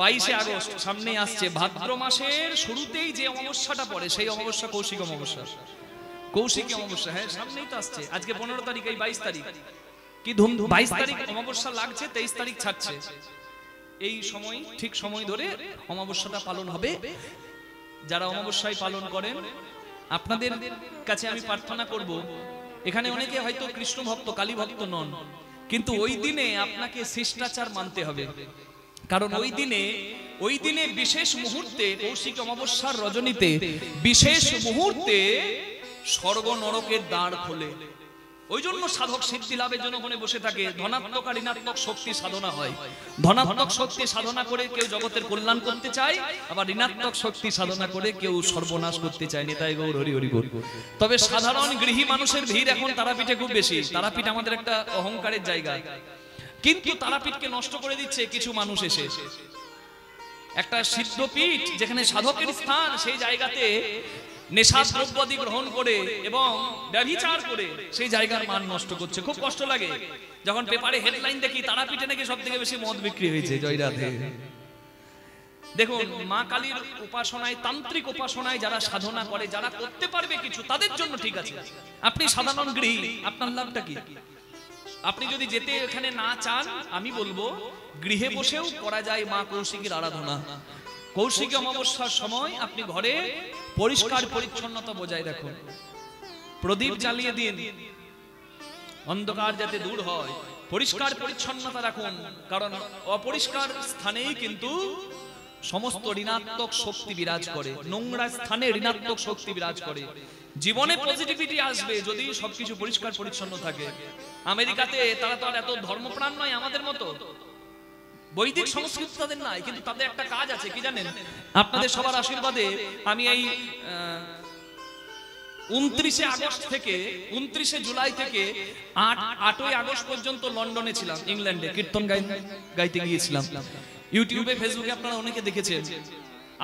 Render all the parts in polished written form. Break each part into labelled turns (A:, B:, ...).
A: 22শে August সামনে আসছে, ভাদ্র মাসের শুরুতেই যে অমাবস্যাটা পড়ে সেই অমাবস্যা কৌশিক অমাবস্যা। কৌশিকী অমাবস্যা, হ্যাঁ সামনেই তো আসছে। আজকে 15 তারিখ, এই 22 তারিখ কি ধুম। 22 তারিখ অমাবস্যা লাগছে, 23 তারিখ ছাড়ছে। এই সময় ঠিক সময় ধরে অমাবস্যাটা পালন হবে। যারা অমাবস্যায় পালন করেন আপনাদের কাছে আমি প্রার্থনা করব, এখানে অনেকে হয়তো কৃষ্ণ ভক্ত কালী ভক্ত নন, কিন্তু ওই দিনে আপনাকে শিষ্টাচার মানতে হবে। কারণ ওই দিনে বিশেষ মুহূর্তে, কৌশিক অমাবস্যার রজনীতে বিশেষ মুহূর্তে স্বর্গ নরকের দ্বার খোলে। ওই জন্য সাধক সিদ্ধি লাভের জন্য ওখানে বসে থাকে। ধনাত্মক আর ঋণাত্মক শক্তি সাধনা হয়। ধনাত্মক শক্তি সাধনা করে কেউ জগতের কল্যাণ করতে চায়, আবার ঋণাত্মক শক্তি সাধনা করে কেউ সর্বনাশ করতে চায়। নিতাই গৌর হরি হরি বল। তবে সাধারণ গৃহী মানুষের ভিড় এখন তারাপীঠে খুব বেশি। তারাপীঠ আমাদের একটা অহংকারের জায়গা, কিন্তু তারাপীঠকে নষ্ট করে দিচ্ছে কিছু মানুষ এসে। একটা সিদ্ধপীঠ যেখানে সাধকের স্থান, সেই জায়গাতে নেশাদ্রব্যাদি গ্রহণ করে এবং ব্যভিচার করে সেই জায়গার মান নষ্ট করছে। খুব কষ্ট লাগে যখন পেপারে হেডলাইন দেখি তারাপীঠে নাকি সব থেকে বেশি মদ বিক্রি হয়েছে। জয় রাধে। দেখুন, মা কালীর উপাসনায়, তান্ত্রিক উপাসনায় যারা সাধনা করে, যারা করতে পারবে কিছু, তাদের জন্য ঠিক আছে। আপনি সাধারণ গৃহী, আপনার লাভটা কি? আপনি যদি যেতে এখানে না চান, আমি বলবো গৃহে বসেও করা যায় মা কৌশিকীর আরাধনা। কৌশিকী অমাবস্যার সময় আপনি ঘরে পরিষ্কার পরিচ্ছন্নতা বজায় রাখুন, প্রদীপ জ্বালিয়ে দিন, অন্ধকার যাতে দূর হয়, পরিষ্কার পরিচ্ছন্নতা রাখুন। কারণ অপরিষ্কার স্থানেই কিন্তু সমস্ত ঋণাত্মক শক্তি বিরাজ করে। নোংরা স্থানে ঋণাত্মক শক্তি বিরাজ করে। জীবনে পজিটিভিটি আসবে যদি সবকিছু পরিষ্কার পরিচ্ছন্ন থাকে। আমেরিকাতে তারা তো আর এত ধর্মপ্রাণ নয় আমাদের মতো, বৈদিক সংস্কৃতি তাদের নাই, কিন্তু তাদের একটা কাজ আছে কি জানেন? আপনাদের সবার আশীর্বাদে আমি এই 29শে আগস্ট থেকে 29শে জুলাই থেকে 8ই আগস্ট পর্যন্ত লন্ডনে ছিলাম, ইংল্যান্ডে কীর্তন গাইতে গিয়েছিলাম। ইউটিউবে ফেসবুকে আপনারা অনেকে দেখেছেন।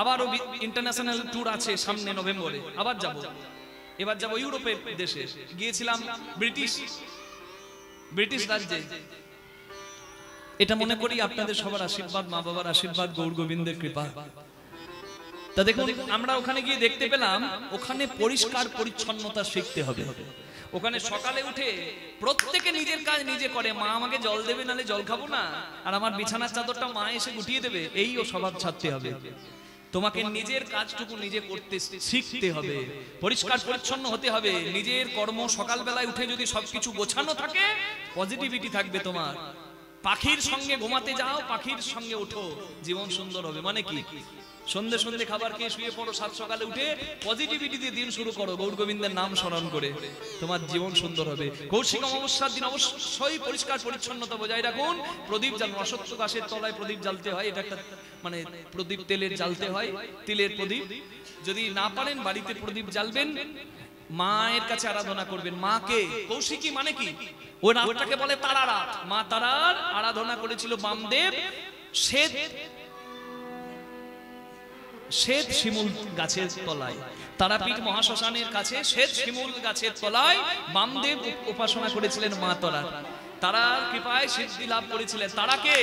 A: আবারও ইন্টারন্যাশনাল ট্যুর আছে সামনে নভেম্বরে, আবার যাব। এবার যাব ইউরোপের দেশে। গিয়েছিলাম ব্রিটিশ রাজ্যে। এটা মনে করি আপনাদের সবার আশীর্বাদ, মা বাবার আশীর্বাদ, গৌর গোবিন্দের কৃপা। তা দেখুন, আমরা ওখানে গিয়ে দেখতে পেলাম ওখানে পরিষ্কার পরিচ্ছন্নতা শিখতে হবে। ওখানে সকালে উঠে প্রত্যেকে নিজের কাজ নিজে করে। মা আমাকে জল দেবে, নালে জল খাবো না, আর আমার বিছানার চাদরটা মা এসে গুটিয়ে দেবে, এই ও স্বভাব ছাড়তে হবে। তোমাকে নিজের কাজটুকু নিজে করতে শিখতে হবে, পরিষ্কার পরিচ্ছন্ন হতে হবে। নিজের কর্ম সকালবেলায় উঠে যদি সবকিছু গোছানো থাকে, পজিটিভিটি থাকবে তোমার। পাখির সঙ্গে ঘুমাতে যাও, পাখির সঙ্গে ওঠো, জীবন সুন্দর হবে। মানে কি? সন্ধে সন্ধে খাবার খেয়ে শুয়ে পড়ো, সাত সকালে উঠে পজিটিভিটি দিয়ে দিন শুরু করো, গৌর গোবিন্দের নাম স্মরণ করে, তোমার জীবন সুন্দর হবে। কৌশিক অমাবস্যার দিন অবশ্যই পরিষ্কার পরিচ্ছন্নতা বজায় রাখুন। প্রদীপ জ্বালুন, অশ্বত্থ গাছের তলায় প্রদীপ জ্বালতে হয়। এটা একটা মানে প্রদীপ তেলের জ্বালতে হয়, তিলের প্রদীপ। যদি না পারেন বাড়িতে প্রদীপ জ্বালবেন, মায়ের কাছে আরাধনা করবেন। মাকে, কৌশিকী মানে কি? ওই রাতটাকে বলে তারা রাত। মা তারার আরাধনা করেছিল বামদেব শ্বেত শিমুল গাছের তলায়। তারাপীঠ মহাশ্মশানের কাছে শ্বেত শিমুল গাছের তলায় বামদেব উপাসনা করেছিলেন মা তারা। তারার কৃপায় সিদ্ধি লাভ করেছিলেন। তারাকে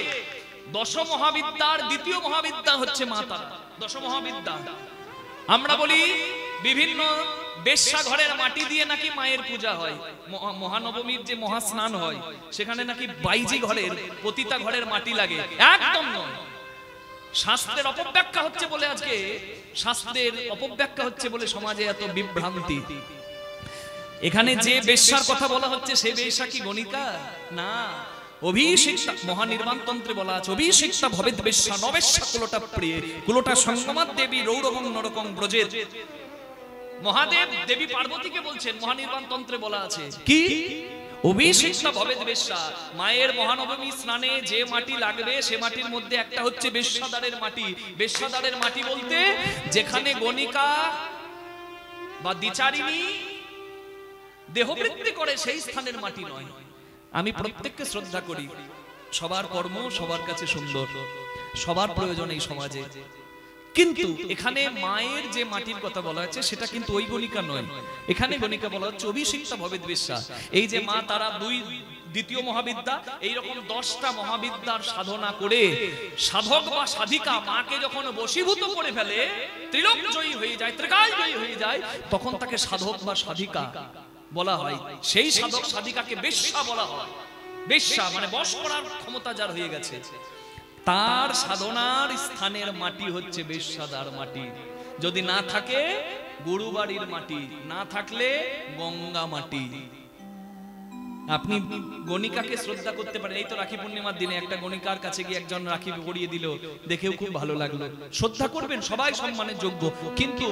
A: দশ মহাবিদ্যার দ্বিতীয় মহাবিদ্যা হচ্ছে মা তারা। দশ মহাবিদ্যা আমরা বলি, বিভিন্ন বেশ্যা ঘরের মাটি দিয়ে নাকি মায়ের পূজা হয়। মহানবমীর যে মহাস্নান হয় সেখানে নাকি বাইজি ঘরের, পতিতা ঘরের মাটি লাগে। একদম নয়। শাস্ত্রের অপব্যাখ্যা হচ্ছে বলে আজকে, শাস্ত্রের অপব্যাখ্যা হচ্ছে বলে সমাজে এত বিভ্রান্তি। এখানে যে বেশ্যার কথা বলা হচ্ছে সে বেশ্যা কি গণিকা? না, অভিষিক্তা। মহানির্বাণ তন্ত্রে বলা আছে, অভিষিক্তা ভবেদ বেশ্যা নবেশ্যা কুলটা প্রিয়ে কুলটা সঙ্গমাত দেবী রৌরবং নরকং ব্রজেত। মহাদেব দেবী পার্বতীকে বলছেন, মহানির্বাণ তন্ত্রে বলা আছে কি? অভিষিক্তা ভবেদ বেশ্যা। মায়ের মহানবমী স্নানে যে মাটি লাগবে সে মাটির মধ্যে একটা হচ্ছে বেশ্যাদারের মাটি। বেশ্যাদারের মাটি বলতে যেখানে গণিকা বা দ্বিচারিণী দেহবৃত্তি করে সেই স্থানের মাটি নয়। আমি প্রত্যেককে শ্রদ্ধা করি, সবার কর্ম সবার কাছে সুন্দর, সবার প্রয়োজন এই সমাজে। কিন্তু এখানে মায়ের যে মাটির কথা বলা হচ্ছে সেটা কিন্তু ওই গণিকা নয়। এখানে গণিকা বলা হচ্ছে অভিষিক্তা ভবেদ বেশ্যা। এই যে মা তারা দ্বিতীয় মহাবিদ্যা, এইরকম 10টা মহাবিদ্যার সাধনা করে সাধক বা সাধিকা মাকে যখন বশীভূত করে ফেলে, ত্রিলোক জয়ী হয়ে যায়, ত্রিকাল জয়ী হয়ে যায়, তখন তাকে সাধক বা সাধিকা বলা হয়। সেই সাধক সাধিকাকে বেশ্যা বলা হয়। বেশ্যা মানে বশ করার ক্ষমতা যার হয়ে গেছে, তার সাধনার স্থানের মাটি হচ্ছে বেশ্যাদার মাটি। যদি না থাকে গুরুবাড়ির মাটি, না থাকলে গঙ্গা মাটি। আপনি গণিকাকে শ্রদ্ধা করতে পারেন। এই তো রাখি পূর্ণিমার দিনে একটা গণিকার কাছে গিয়ে একজন রাখি পরিয়ে দিল, দেখেও খুব ভালো লাগলো, শ্রদ্ধা করবেন, সবাই সম্মানের যোগ্য। কিন্তু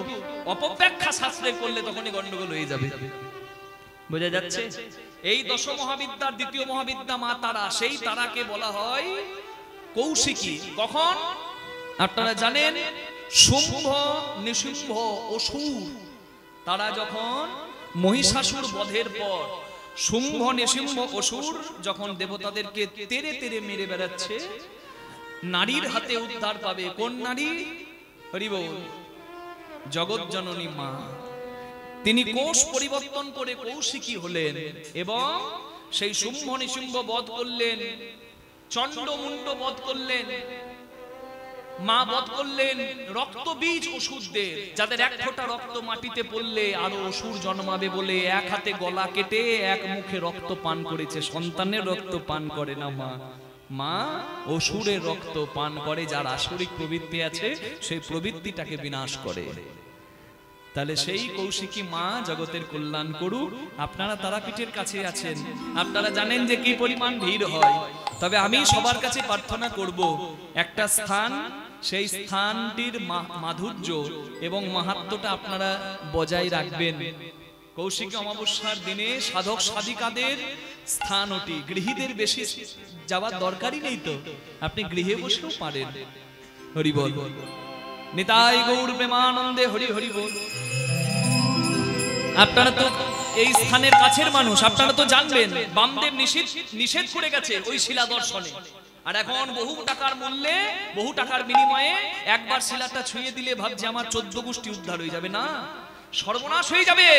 A: অপব্যাখ্যা শাস্ত্রে করলে তখনই গন্ডগোল হয়ে যাবে। বোঝা যাচ্ছে? এই 10 মহাবিদ্যার দ্বিতীয় মহাবিদ্যা মা তারা, সেই তারাকে বলা হয় কৌশিকী। কখন? আপনারা জানেন শুম্ভ নিশুম্ভ অসুর, তারা যখন মহিষাসুর বধের পর শুম্ভ নিশুম্ভ অসুর যখন দেবতাদেরকে তেরে তেরে মেরে বেড়াচ্ছে, নারীর হাতে উদ্ধার পাবে। কোন নারী? হরি বল, জগৎ জননী মা। তিনি কোষ পরিবর্তন করে কৌশিকী হলেন এবং সেই শুম্ভ নিশুম্ভ বধ করলেন, চন্ডমুন্ড বধ করলেন, মা বধ করলেন রক্ত বীজ অসুরদের, যাদের এক ফোঁটা রক্ত মাটিতে পড়লে আরো অসুর জন্মাবে বলে এক হাতে গলা কেটে এক মুখে রক্ত পান করেছে। সন্তানের রক্ত পান করে না মা, মা অসুরের রক্ত পান করে। যার আসরিক প্রবৃত্তি আছে সেই প্রবৃত্তিটাকে বিনাশ করে। তাহলে সেই কৌশিকী মা জগতের কল্যাণ করুক। আপনারা তারাপীঠের কাছে আছেন, আপনারা জানেন যে কি পরিমাণ ভিড় হয়। তবে আমি সবার কাছে প্রার্থনা করব, একটা স্থান, সেই স্থানটির মাধুর্য এবং মাহাত্ম্যটা আপনারা বজায় রাখবেন। কৌশিকী অমাবস্যার দিনে সাধক সাধিকাদের স্থান ওটি, গৃহীদের বেশি যাওয়ার দরকারই নেই, তো আপনি গৃহে বসেও পারেন। হরি বল, নিতাই গৌর প্রেমানন্দে হরি হরি বল। আপনারা তো এই স্থানের কাছের মানুষ, আপনারা তো জানবেন বামদেব নিষেধ করে গেছে ওই শিলা দর্শনে। আর এখন বহু টাকার মূল্যে, বহু টাকার বিনিময়ে একবার শিলাটা ছুঁয়ে দিলে ভাবছে আমার 14 গোষ্ঠী উদ্ধার হয়ে যাবে। না, সর্বনাশ হয়ে যাবে।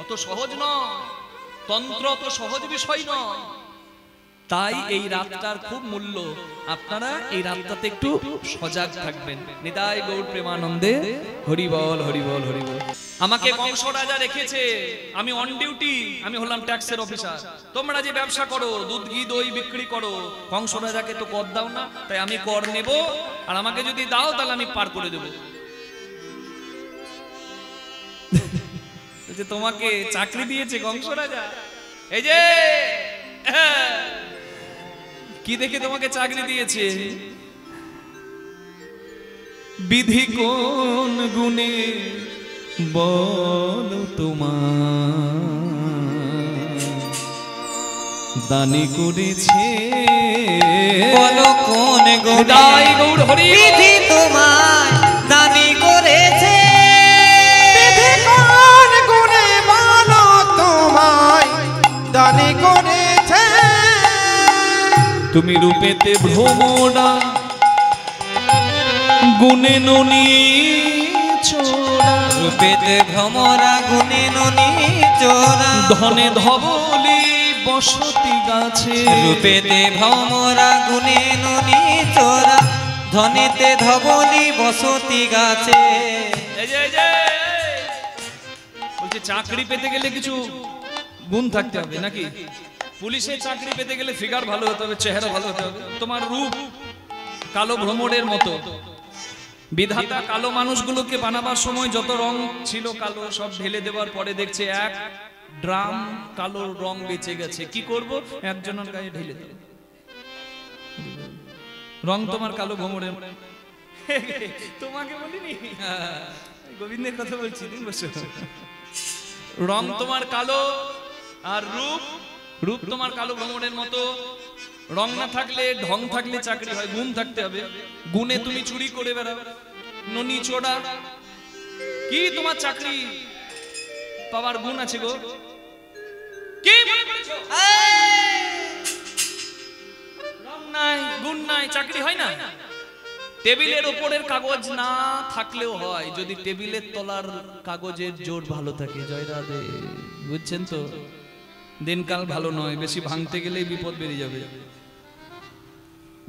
A: অত সহজ নয়, তন্ত্র তো সহজ বিষয় নয়। তাই এই রাতটার খুব মূল্য। আপনারা এই রাতটাতে একটু সজাগ থাকবেন। নিতাই গৌর প্রেমানন্দে হরি বল হরি বল হরি বল। আমাকে কংস রাজা রেখেছে, আমি অন ডিউটি, আমি হলাম ট্যাক্সের অফিসার। তোমরা যে ব্যবসা করো, দুধ ঘি দই বিক্রি করো, কংস রাজাকে তো কর দাও না, তাই আমি কর নেব, আর আমাকে যদি দাও তাহলে আমি পার করে দেব। যে তোমাকে চাকরি দিয়েছে কংস রাজা, এই যে কি দেখে তোমাকে চাকরি দিয়েছে? বিধি কোন গুণে বল তোমার দানি করেছে,
B: বলো কোন গুণে বিধি তোমায় দানি করেছে,
C: বিধি কোন গুণে বলো তোমায় দানি করেছে।
A: তুমি রূপেতে ভ্রমরা গুণে ননি চোরা,
B: রূপেতে ভ্রমরা গুণে ননি চোরা,
A: ধনে ধবলি বসতি গাছে,
B: রূপেতে ভ্রমরা গুণে ননি চোরা, ধনেতে ধবলি বসতি গাছে।
A: বলছে চাকরি পেতে গেলে কিছু গুণ থাকতে হবে নাকি? পুলিশের চাকরি পেতে গেলে ফিগার ভালো হতে হবে, চেহারা ভালো হতে হবে, তোমার রূপ কালো ভ্রমরের মতো। বিধাতা কালো মানুষগুলোকে বানাবার সময় যত রং ছিল কালো সব ঢেলে দেওয়ার পরে দেখছে এক ড্রাম কালো রং বেঁচে গেছে। কি করব? একজনের গায়ে ঢেলে দেব। রং তোমার কালো ভ্রমরের। তোমাকে বলিনি, গোবিন্দের কথা বলছি। রং তোমার কালো আর রূপ তোমার কালো ভ্রমরের মতো। রং না থাকলে, ঢং থাকলে চাকরি হয়, গুণ থাকতে হবে। গুণে তুমি চুরি করে বেড়াও, ননি চোরা, কি তোমার চাকরি পাওয়ার গুণ আছে গো? কি মনে করেছো? রং নাই, গুণ নাই, চাকরি হয় না। টেবিলের উপরের কাগজ না থাকলেও হয়, যদি টেবিলের তলার কাগজের জোর ভালো থাকে। জয় রাধে, বুঝছেন তো? দিনকাল ভালো নয়, বেশি ভাঙতে গেলেই বিপদ বেরিয়ে যাবে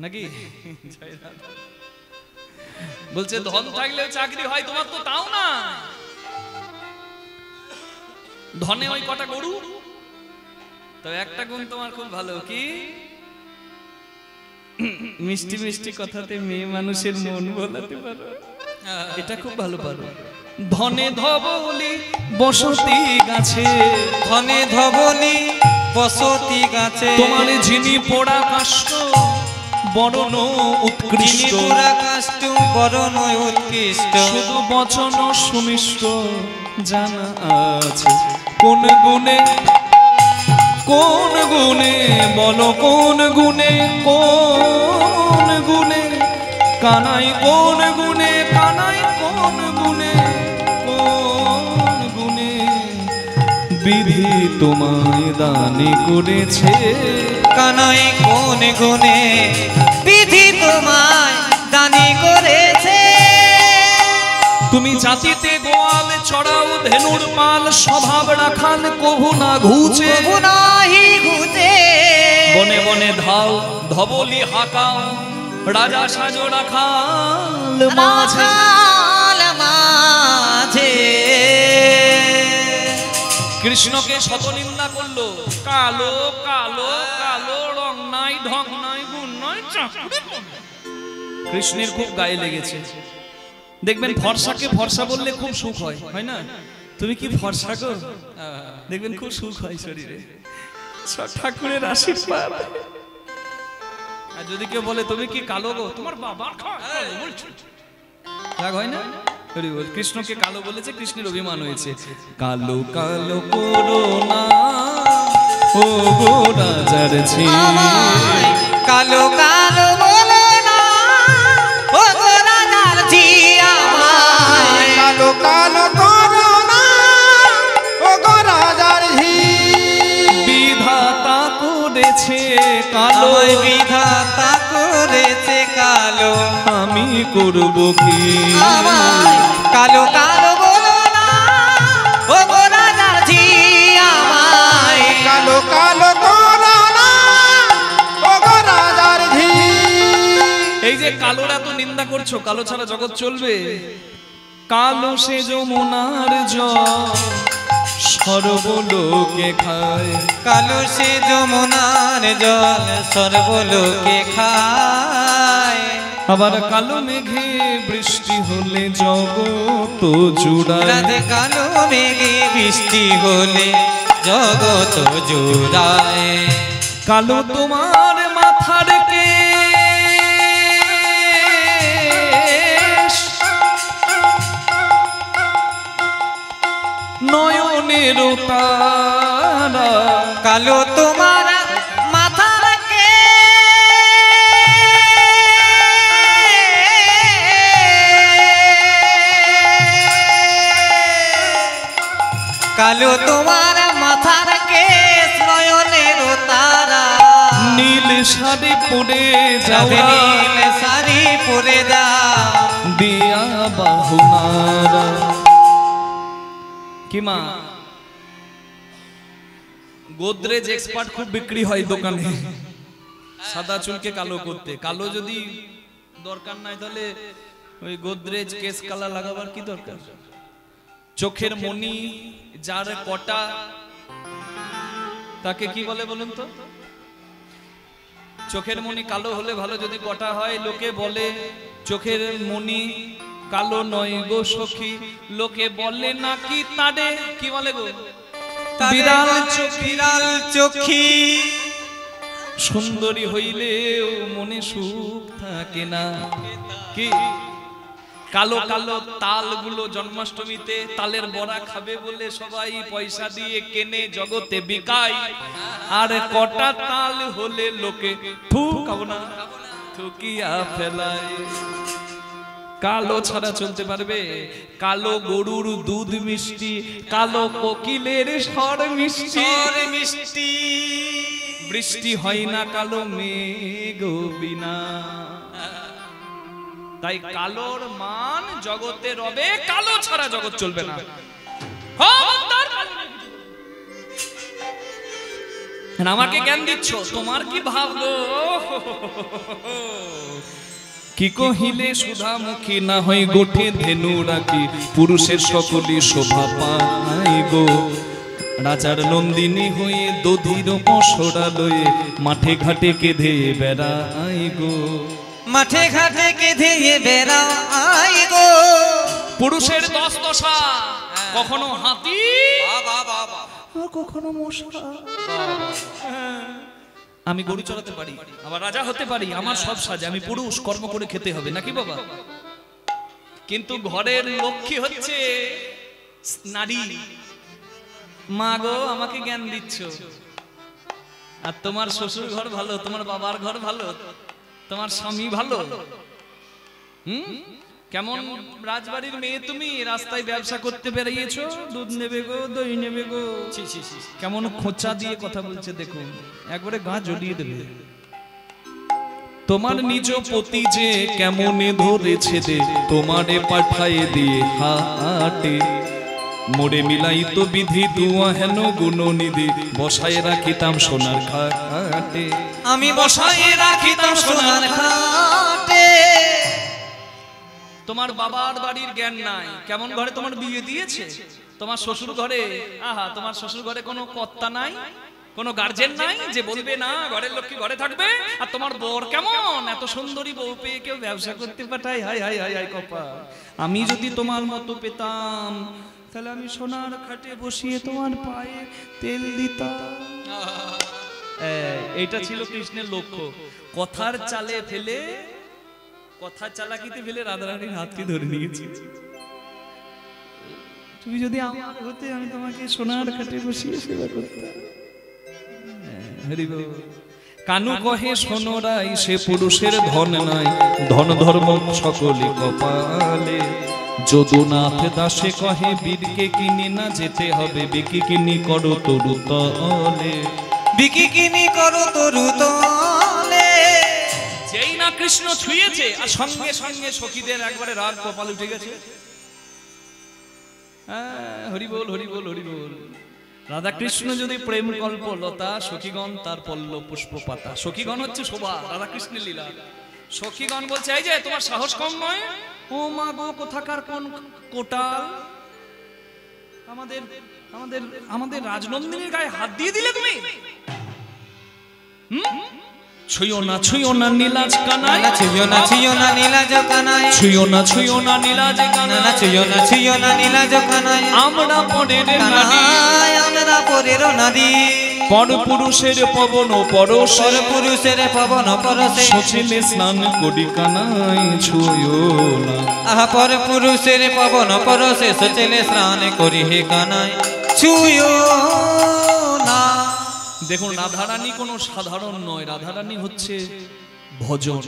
A: নাকি? বলছে ধন থাকলেও চাকরি হয়, তোমার তো তাও না। ধনে ওই কটা গরু, তবে একটা গুণ তোমার খুব ভালো, কি? মিষ্টি মিষ্টি কথাতে মেয়ে মানুষের মন ভোলাতে পারো, এটা খুব ভালো পারো। ধনে ধবলি বসতি গাছে,
B: ধনে ধবলি বসতি গাছে,
A: তোমার ঝিনি পোড়া কাষ্ঠ বরণ উৎকৃষ্ট,
B: পুরা কাষ্ট বরণ উৎকৃষ্ট,
A: শুধু বচন সুমিষ্ট জানা আছে। কোন গুণে, কোন গুণে বলো, কোন গুণে, কোন গুণে কানাই, কোন গুণে কানাই, কোন গুণে, কোন গুণে বিধি তোমায় দানে করেছে।
B: কানাই কোন গুণে বিধি তোমায় দানি করেছে।
A: তুমি জাতিতে গোয়াল চড়াও ধেনুর পাল, স্বভাব রাখাল কভু না ঘুচে,
B: কভু নাহি ঘুচে,
A: বনে বনে ধাও ধবলি হাকাও, রাজা সাজো রাখাল মাঝে।
B: রাখাল মাঝে
A: কৃষ্ণকে শত নিন্দা করলো, কালো কালো কালো, রং নাই ঢং নাই গুণ নাই চাকরি। কৃষ্ণের খুব গায়ে লেগেছে। দেখবেন ফর্সাকে ফর্সা বললে খুব সুখ হয়, হয় না? তুমি কি ফর্সা গো, দেখবেন খুব সুখ হয় শরীরে, সব ঠাকুরের আশীর্বাদ। আর যদি কেউ বলে তুমি কি কালো গো, তোমার বাবার কালো বলছো, রাগ হয় না? কৃষ্ণকে কালো বলেছে, কৃষ্ণের অভিমান হয়েছে। কালো কালো করোনা ও গো রাজার ঝি,
B: কালো কালো বলো না ও গো রাজার ঝি আমায়,
C: কালো কালো করোনা ও গো রাজার ঝি,
A: বিধাতা করেছে কালো,
B: আমায় বিধাতা করেছে কালো,
A: আমি করব কি?
B: আমায় কালো কালো বলো না ও গো রাজার ঝি আমায়,
C: কালো কালো করোনা ও গো রাজার ঝি।
A: এই যে কালোর এত নিন্দা করছো, কালো ছাড়া জগৎ চলবে? কালো সে যমুনার জল সর্বলোকে খায়,
B: কালো সে যমুনার জল সর্বলোকে খায়,
A: আবার কালো মেঘে বৃষ্টি হলে জগৎ জুড়ায়।
B: রাধে কালো মেঘে বৃষ্টি হলে জগৎ জুড়ায়।
A: কালো তোমার মাথার কেশ, নয়নের তারা,
B: কালো তোমার মাথার কালো তোমার মাথার কেশ, নয়নের তারা,
A: নীল শাড়ি পরে যাও,
B: নীল শাড়ি পরে যাও,
A: দিয়া বাহুনারা। কি মা, গোদরেজ এক্সপার্ট খুব বিক্রি হয় দোকানে, সাদা চুলকে কালো করতে। কালো যদি দরকার নাই তাহলে ওই গোদরেজ কেস কালার লাগাবার কি দরকার? চোখের মণি যার কটা, তাকে কি বলে বলুন তো? চোখের মণি কালো হলে ভালো, যদি কটা হয় লোকে বলে চোখের মণি কালো নয় গো সখী, লোকে বলে নাকি তারে কি বলে গো, বিড়াল
B: বিড়াল চোখী।
A: সুন্দরী হইলেও মনে সুখ থাকে না। কি কালো কালো তালগুলো জন্মাষ্টমীতে তালের বড়া খাবে বলে সবাই পয়সা দিয়ে কেনে, জগতে বিকায়। আর কটা তাল হলে লোকে থুকিয়া ফেলায়। কালো ছাড়া চলতে পারবে? কালো গরুর দুধ মিষ্টি, কালো কোকিলের স্বর মিষ্টি,
B: মিষ্টি
A: বৃষ্টি হয় না কালো মেঘ বিনা। তাই কালোর মান জগতে রবে, কালো ছাড়া জগৎ চলবে না। আমাকে জ্ঞান দিচ্ছ, তোমার কি ভাব গো? কি কহিলে সুধামুখী না হয় গোঠে ধেনু রাখি, পুরুষের সকলই শোভা পাই গো। রাজার নন্দিনী হয়ে দধির পসরা লয়ে মাঠে ঘাটে কেঁধে বেড়াই গো।
B: মাঠে ঘাটে কেঁধে বেড়াই গো।
A: পুরুষের দশ দশা, কখনো হাতি,
B: বাবা বাবা,
A: কখনো মশা। আমি গরু চড়াতে পারি, আবার রাজা হতে পারি, আমার সব সাজে। আমি পুরুষ, কর্ম করে খেতে হবে নাকি বাবা? কিন্তু ঘরের লক্ষ্মী হচ্ছে নারী। মা গো, আমাকে জ্ঞান দিচ্ছ, আর তোমার শ্বশুর ঘর ভালো, তোমার বাবার ঘর ভালো, তোমার স্বামী ভালো। কেমন রাজবাড়ির মেয়ে তুমি, রাস্তায় ব্যবসা করতে বেরিয়েছো, দুধ নেবে গো, দই নেবে গো। কেমন খোঁচা দিয়ে কথা বলছে দেখুন, একবারে গা জ্বলিয়ে দেবে। তোমার নিজ পতি যে কেমনে ধরেছে দে, তোমারে পাঠায়ে দিয়ে হাটে। মোড়ে মিলাই তো বিধি দুয়া হেন গুণনিধি, বসায় রাখিতাম সোনার খাটে।
B: আমি বসায় রাখিতাম সোনার খাটে।
A: তোমার বাবার বাড়ির জ্ঞান নাই, কেমন ঘরে তোমার বিয়ে দিয়েছে। তোমার শ্বশুর ঘরে, আহা, তোমার শ্বশুর ঘরে কোনো কর্তা নাই, কোনো গার্জেন নাই যে বলবে না ঘরের লক্ষ্মী ঘরে থাকবে। আর তোমার বর কেমন, এত সুন্দরী বউ পেয়ে কেউ ব্যবসা করতে পাঠায়। হাই হাই হাই হাই কপাল। আমি যদি তোমার মতো পেতাম, তাহলে আমি সোনার খাটে বসিয়ে তোমার পায়ে তেল দিতাম। এইটা ছিল কৃষ্ণের লক্ষ্য। কথার চালে ফেলে, কথা চালাকিতে ফেলে রাধারানীর হাতকে ধরে নিয়েছি। তুমি যদি আমার হতে, আমি তোমাকে সোনার খাটে বসিয়ে সেবা করতাম। হরি বল। কানু কহে সোনরাই, সে পুরুষের ধন নাই, ধন ধর্ম সকলে কপালে। যদুনাথ দাসে কহে, বীরকে কিনি না যেতে হবে, বিকি কিনি করো তরু তলে।
B: বিকি কিনি করো তরু তলে।
A: যেই না কৃষ্ণ ছুঁয়েছে, আর সঙ্গে সঙ্গে সখীদের একবারে রাগ কপাল উঠে গেছে। হরি বল, হরি বল, হরি বল। রাধা কৃষ্ণ যদি প্রেম কল্প লতা, সখীগণ তার পল্ল পুষ্প পাতা। সখীগণ হচ্ছে শোভা, রাধা কৃষ্ণের লীলা। সখীগণ বলছে, এই যে তোমার সাহস কম নয়, ও মা গো কোথাকার কোন কোটাল, আমাদের আমাদের আমাদের রাজনন্দিনীর গায়ে হাত দিয়ে দিলে তুমি। ছুঁয়ো না, ছুঁয়ো না নীলাজ কানাই,
B: ছুঁয়ো না, ছুঁয়ো না নীলাজ কানাই,
A: ছুঁয়ো না, ছুঁয়ো না নীলাজ কানাই,
B: ছুঁয়ো না, ছুঁয়ো না নীলাজ কানাই।
A: আমরা পরের নারী,
B: আমরা পরের নারী।
A: পর পুরুষের পবন পরশে,
B: পর পুরুষের পবন পরশে,
A: সচিলে স্নান করি কানাই, ছুঁয়ো না।
B: আহা, পর পুরুষের পবন পরশে, সচিলে স্নান করি হে কানাই, ছুঁয়ো না।
A: দেখুন, রাধারানী কোনো সাধারণ নয়, রাধারানী হচ্ছে ভজন।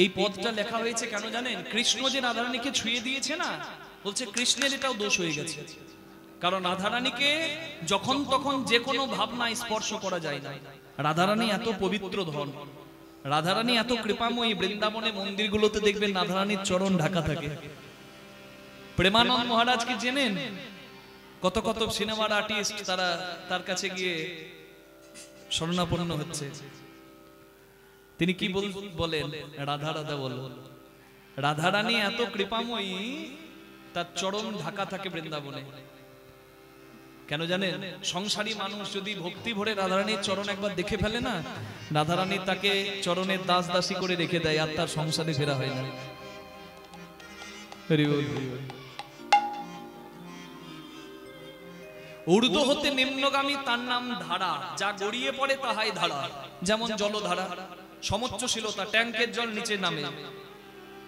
A: এই পদটা লেখা হয়েছে কেন জানেন? কৃষ্ণ যে রাধারানীকে ছুঁয়ে দিয়েছে না, বলছে কৃষ্ণের এটাও দোষ হয়ে গেছে। কারণ রাধারানীকে যখন তখন যে কোনো ভাবনায় স্পর্শ করা যায় না। রাধারানী এত পবিত্র ধন, রাধারানী এত কৃপাময়ী। বৃন্দাবনে মন্দিরগুলোতে দেখবেন রাধারানীর চরণ ঢাকা থাকে। প্রেমানন্দ মহারাজ কি জেনেন? কত কত সিনেমার আর্টিস্ট তারা তার কাছে গিয়ে শরণাপন্ন হচ্ছে। তিনি কি বলেন? রাধা রাধা বল। রাধারানী এত কৃপাময়ী, তার চরণ ঢাকা থাকে বৃন্দাবনে। কেন জানেন? সংসারী মানুষ যদি ভক্তি ভরে রাধারানীর চরণ একবার দেখে ফেলে না, রাধারানী তাকে চরণের দাস দাসী করে রেখে দেয়, আর তার সংসারে ফেরা হয় না। ঊর্ধ্ব হতে নিম্নগামী তার নাম ধারা, যা গড়িয়ে পড়ে তাহাই ধারা। যেমন জলধারা, সমুচ্চশীলতা, ট্যাঙ্কের জল নিচে নামে,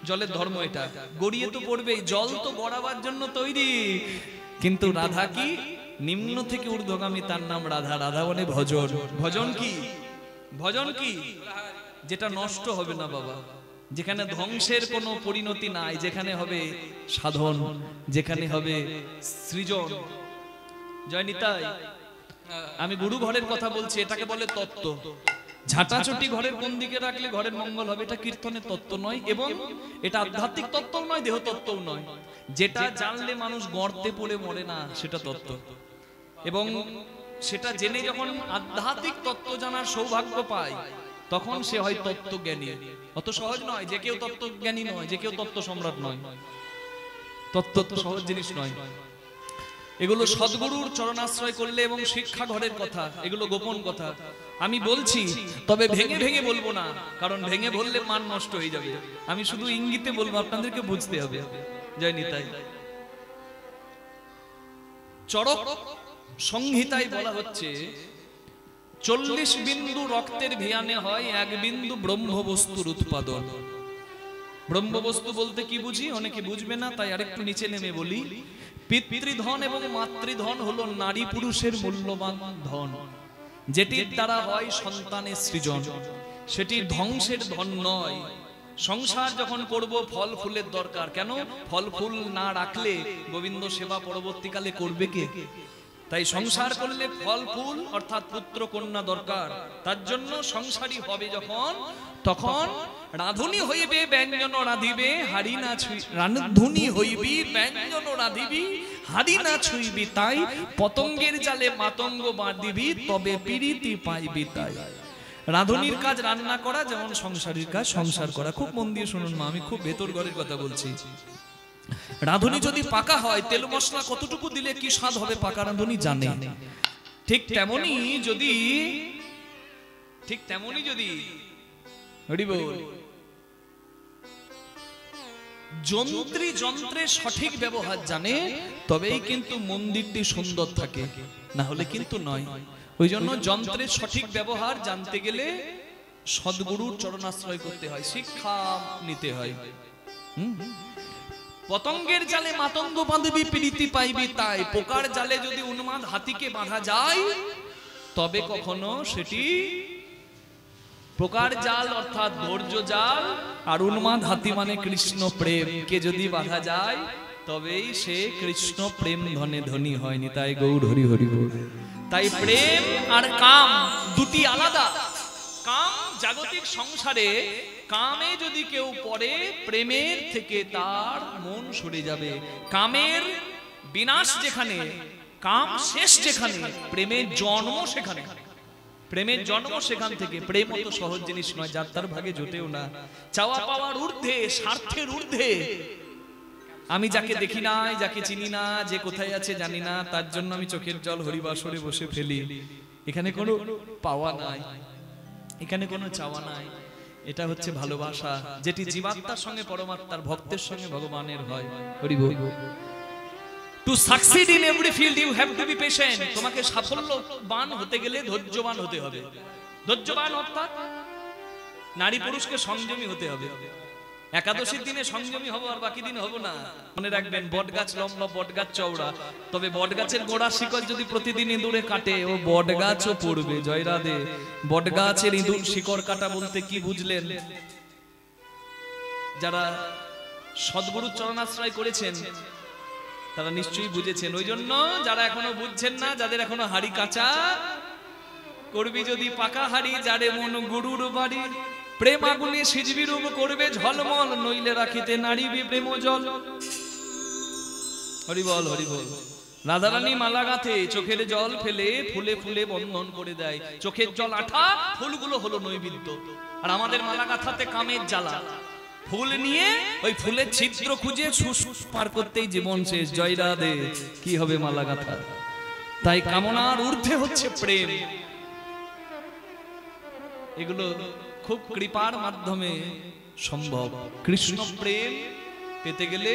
A: জলের ধর্ম এটা। গড়িয়ে তো পড়বেই, জল তো গড়াবার জন্য তৈরি। কিন্তু রাধা কি? নিম্ন থেকে ঊর্ধ্বগামী, তার নাম রাধা। রাধা মানে ভজন। ভজন কি? ভজন কি? যেটা নষ্ট হবে না বাবা, যেখানে ধ্বংসের কোনো পরিণতি নাই, যেখানে হবে সাধন, যেখানে হবে সৃজন। জয় নিতাই। আমি গুরু ঘরের কথা বলছি, এটাকে বলে তত্ত্ব। ঝাঁটাচটি ঘরের কোন দিকে রাখলে ঘরের মঙ্গল হবে, এটা কীর্তনের তত্ত্ব নয়, এবং এটা আধ্যাত্মিক তত্ত্বও নয়, দেহ তত্ত্বও নয়। যেটা জানলে মানুষ গর্তে পড়ে মরে না, সেটা তত্ত্ব। এবং সেটা জেনে যখন আধ্যাত্মিক তত্ত্ব জানার সৌভাগ্য পায় তখন সে হয় তত্ত্বজ্ঞানী। অত সহজ নয় যে কেউ তত্ত্বজ্ঞানী নয়, যে কেউ তত্ত্ব সম্রাট নয়। তত্ত্ব তো সহজ জিনিস নয়। এগুলো সদ্গুরুর চরণাশ্রয় করলে এবং শিক্ষা ঘরের কথা, এগুলো গোপন কথা আমি বলছি, তবে ভেঙে ভেঙে বলবো না, কারণ ভেঙে বললে মান নষ্ট হয়ে যাবে। আমি শুধু ইঙ্গিতে বলবো, আপনাদেরকে বুঝতে হবে। জয় নিতাই। চরক সংহিতায় বলা হচ্ছে 40 বিন্দু রক্তের ভিয়ানে হয় 1 বিন্দু ব্রহ্মবস্তুর উৎপাদন। ব্রহ্মবস্তু বলতে কি বুঝি অনেকে বুঝবে না, তাই আরেকটু নিচে নেমে বলি। পিতৃধন এবং মাতৃধন হলো নারী পুরুষের মূল্যবান ধন, যেটির দ্বারা হয় সন্তানের সৃজন। সেটি ধ্বংসের ধন নয়। সংসার যখন করব ফল ফুলের দরকার, কেন? ফল ফুল না রাখলে গোবিন্দ সেবা পরবর্তীকালে করবে কে? তাই সংসার করলে ফল ফুল অর্থাৎ পুত্র কন্যা দরকার। তার জন্য সংসারী হবে যখন, তখন রাধুনি হইবে ব্যঞ্জন রাধিবে হারি না ছুঁই, রাধুনি হইবি ব্যঞ্জন রাধিবি হারি না ছুঁইবি, তাই পতঙ্গের জালে মাতঙ্গ বাঁধিবি তবে প্রীতি পাইবি। তাই রাধুনির কাজ রান্না করা, যেমন সংসারীর কাজ সংসার করা। খুব মন দিয়ে শুনুন মা, আমি খুব ভেতর ঘরের কথা বলছি। রাঁধুনি যদি পাকা হয়, তেল মশলা কতটুকু দিলে কি স্বাদ হবে পাকা রাঁধুনি জানে। ঠিক তেমনি যদি যন্ত্রী যন্ত্রের সঠিক ব্যবহার জানে, তবেই কিন্তু মন্দিরটি সুন্দর থাকে, না হলে কিন্তু নয়। ওই জন্য যন্ত্রের সঠিক ব্যবহার জানতে গেলে সদ্গুরুর চরণাশ্রয় করতে হয়, শিক্ষা নিতে হয়। পতঙ্গের জালে মাতঙ্গ বাঁধবি প্রীতি পাইবি, তাই পোকার জালে যদি উন্মাদ হাতিকে বাঁধা যায়, তবে কখনো সেটি পোকার জাল অর্থাৎ ধৈর্য জাল, আর উন্মাদ হাতি মানে কৃষ্ণ প্রেমকে যদি বাঁধা যায়, তবেই সে কৃষ্ণ প্রেম ধনে ধনী হয়নি। তাই গৌর হরি হরি বল। তাই প্রেম আর কাম দুটি আলাদা। কাম জাগতিক সংসারে, কামে যদি কেউ পড়ে, প্রেমের থেকে তার মন সরে যাবে। কামের বিনাশ যেখানে, কাম শেষ যেখানে, প্রেমের জন্ম সেখানে। প্রেমের জন্ম সেখান থেকে। প্রেম অত সহজ জিনিস নয়, যার তার ভাগে জোটেও না। চাওয়া পাওয়ার ঊর্ধ্বে, স্বার্থের ঊর্ধ্বে। আমি যাকে দেখি না, যাকে চিনি না, যে কোথায় আছে জানি না, তার জন্য আমি চোখের জল হরিবাসরে বসে ফেলি। এখানে কোনো পাওয়া নাই, এখানে কোনো চাওয়া নাই। এটা হচ্ছে ভালোবাসা, যেটি জীবাত্মার সঙ্গে পরমাত্মার, ভক্তের সঙ্গে ভগবানের হয়। হরি বল। To succeed in every field you have to be patient. তোমাকে সাফল্যবান হতে গেলে ধৈর্যবান হতে হবে। ধৈর্যবান অর্থাৎ নারী পুরুষকে সংযমী হতে হবে। একাদশীর দিনে সংযমী হব, আর বাকি দিন হব না। মনে রাখবেন, বট গাছ লম্বা, বট গাছ চওড়া, তবে বট গাছের গোড়া শিকড় যদি প্রতিদিন ইঁদুরে কাটে, ও বট গাছও পড়বে। জয় রাধে। বট গাছের ইঁদুর শিকড় কাটা বলতে কি বুঝলেন? যারা সদ্গুরুর চরণাশ্রয় করেছেন তারা নিশ্চয়ই বুঝেছেন। ওই জন্য যারা এখনো বুঝছেন না, যাদের এখনো হাড়ি কাঁচা, করবি যদি পাকা হাড়ি, যারে মন গুরুর বাড়ি, প্রেম আগুনে সিজবি রূপ করবে ঝলমল, নইলে রাখিতে নাড়িবি প্রেম জল। হরি বল, হরি বল। রাধারানী মালা গাঁথে, চোখের জল ফেলে ফুলে ফুলে বন্ধন করে দেয়। চোখের জল আঠা, ফুলগুলো হলো নৈবেদ্য। আর আমাদের মালা গাঁথাতে কামের জ্বালা। ফুল নিয়ে ওই ফুলের ছিদ্র খুঁজে সুস পার করতেই জীবন শেষ। জয় রাধে। কি হবে মালা গাঁথা? তাই কামনার ঊর্ধ্বে হচ্ছে প্রেম। এগুলো খুব কৃপার মাধ্যমে সম্ভব। কৃষ্ণ প্রেম পেতে গেলে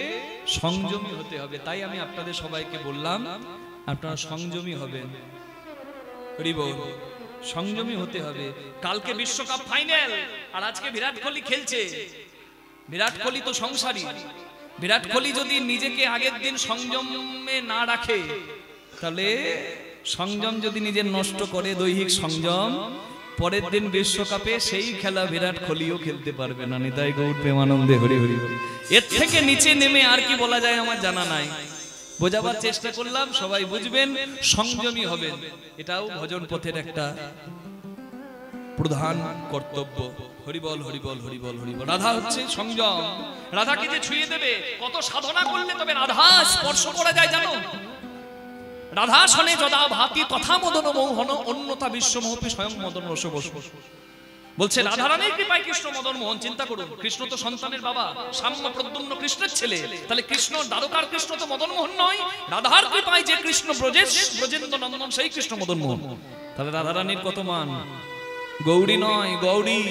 A: সংযমী হতে হবে। তাই আমি আপনাদের সবাইকে বললাম, আপনারা সংযমী হবেন। হরি বল। সংযমী হতে হবে। কালকে বিশ্বকাপ ফাইনাল, আর আজকে বিরাট কোহলি খেলছে। বিরাট কোহলি তো সংসারী। বিরাট কোহলি যদি নিজেকে আগের দিন সংযমে না রাখে, তাহলে সংযম যদি নিজের নষ্ট করে, দৈহিক সংযম, পরের দিন বিশ্বকাপে সেই খেলা বিরাট কোহলিও খেলতে পারবে না। নিতাই গৌর প্রেমানন্দে হরি হরি। এর থেকে নিচে নেমে আর কি বলা যায় আমার জানা নাই। বোঝাবার চেষ্টা করলাম, সবাই বুঝবেন। সংযমী হবেন, এটাও ভজন পথের একটা প্রধান কর্তব্য। হরি বল, হরি বল, হরি বল, হরি বল। রাধা হচ্ছে সংযম। রাধাকে যে ছুঁয়ে দেবে, কত সাধনা করলে তবে রাধা স্পর্শ করা যায় জানো? রাধা শনে যদা ভাতি তথা মদন মোহন অন্যতা বিশ্বমোহপি স্বয়ং মদন রস বসু। বলছে রাধারানীর কৃপায় কৃষ্ণ মদন মোহন। চিন্তা করুন, কৃষ্ণ তো সন্তানের বাবা, সাম্য প্রদ্যুম্ন কৃষ্ণের ছেলে, তাহলে কৃষ্ণ দ্বারকার কৃষ্ণ তো মদন মোহন নয়। রাধার কৃপায় যে কৃষ্ণ ব্রজেন্দ্র নন্দন সেই কৃষ্ণ মদন মোহন। তাহলে রাধারানীর কত মান, গৌরী নয় গৌরী।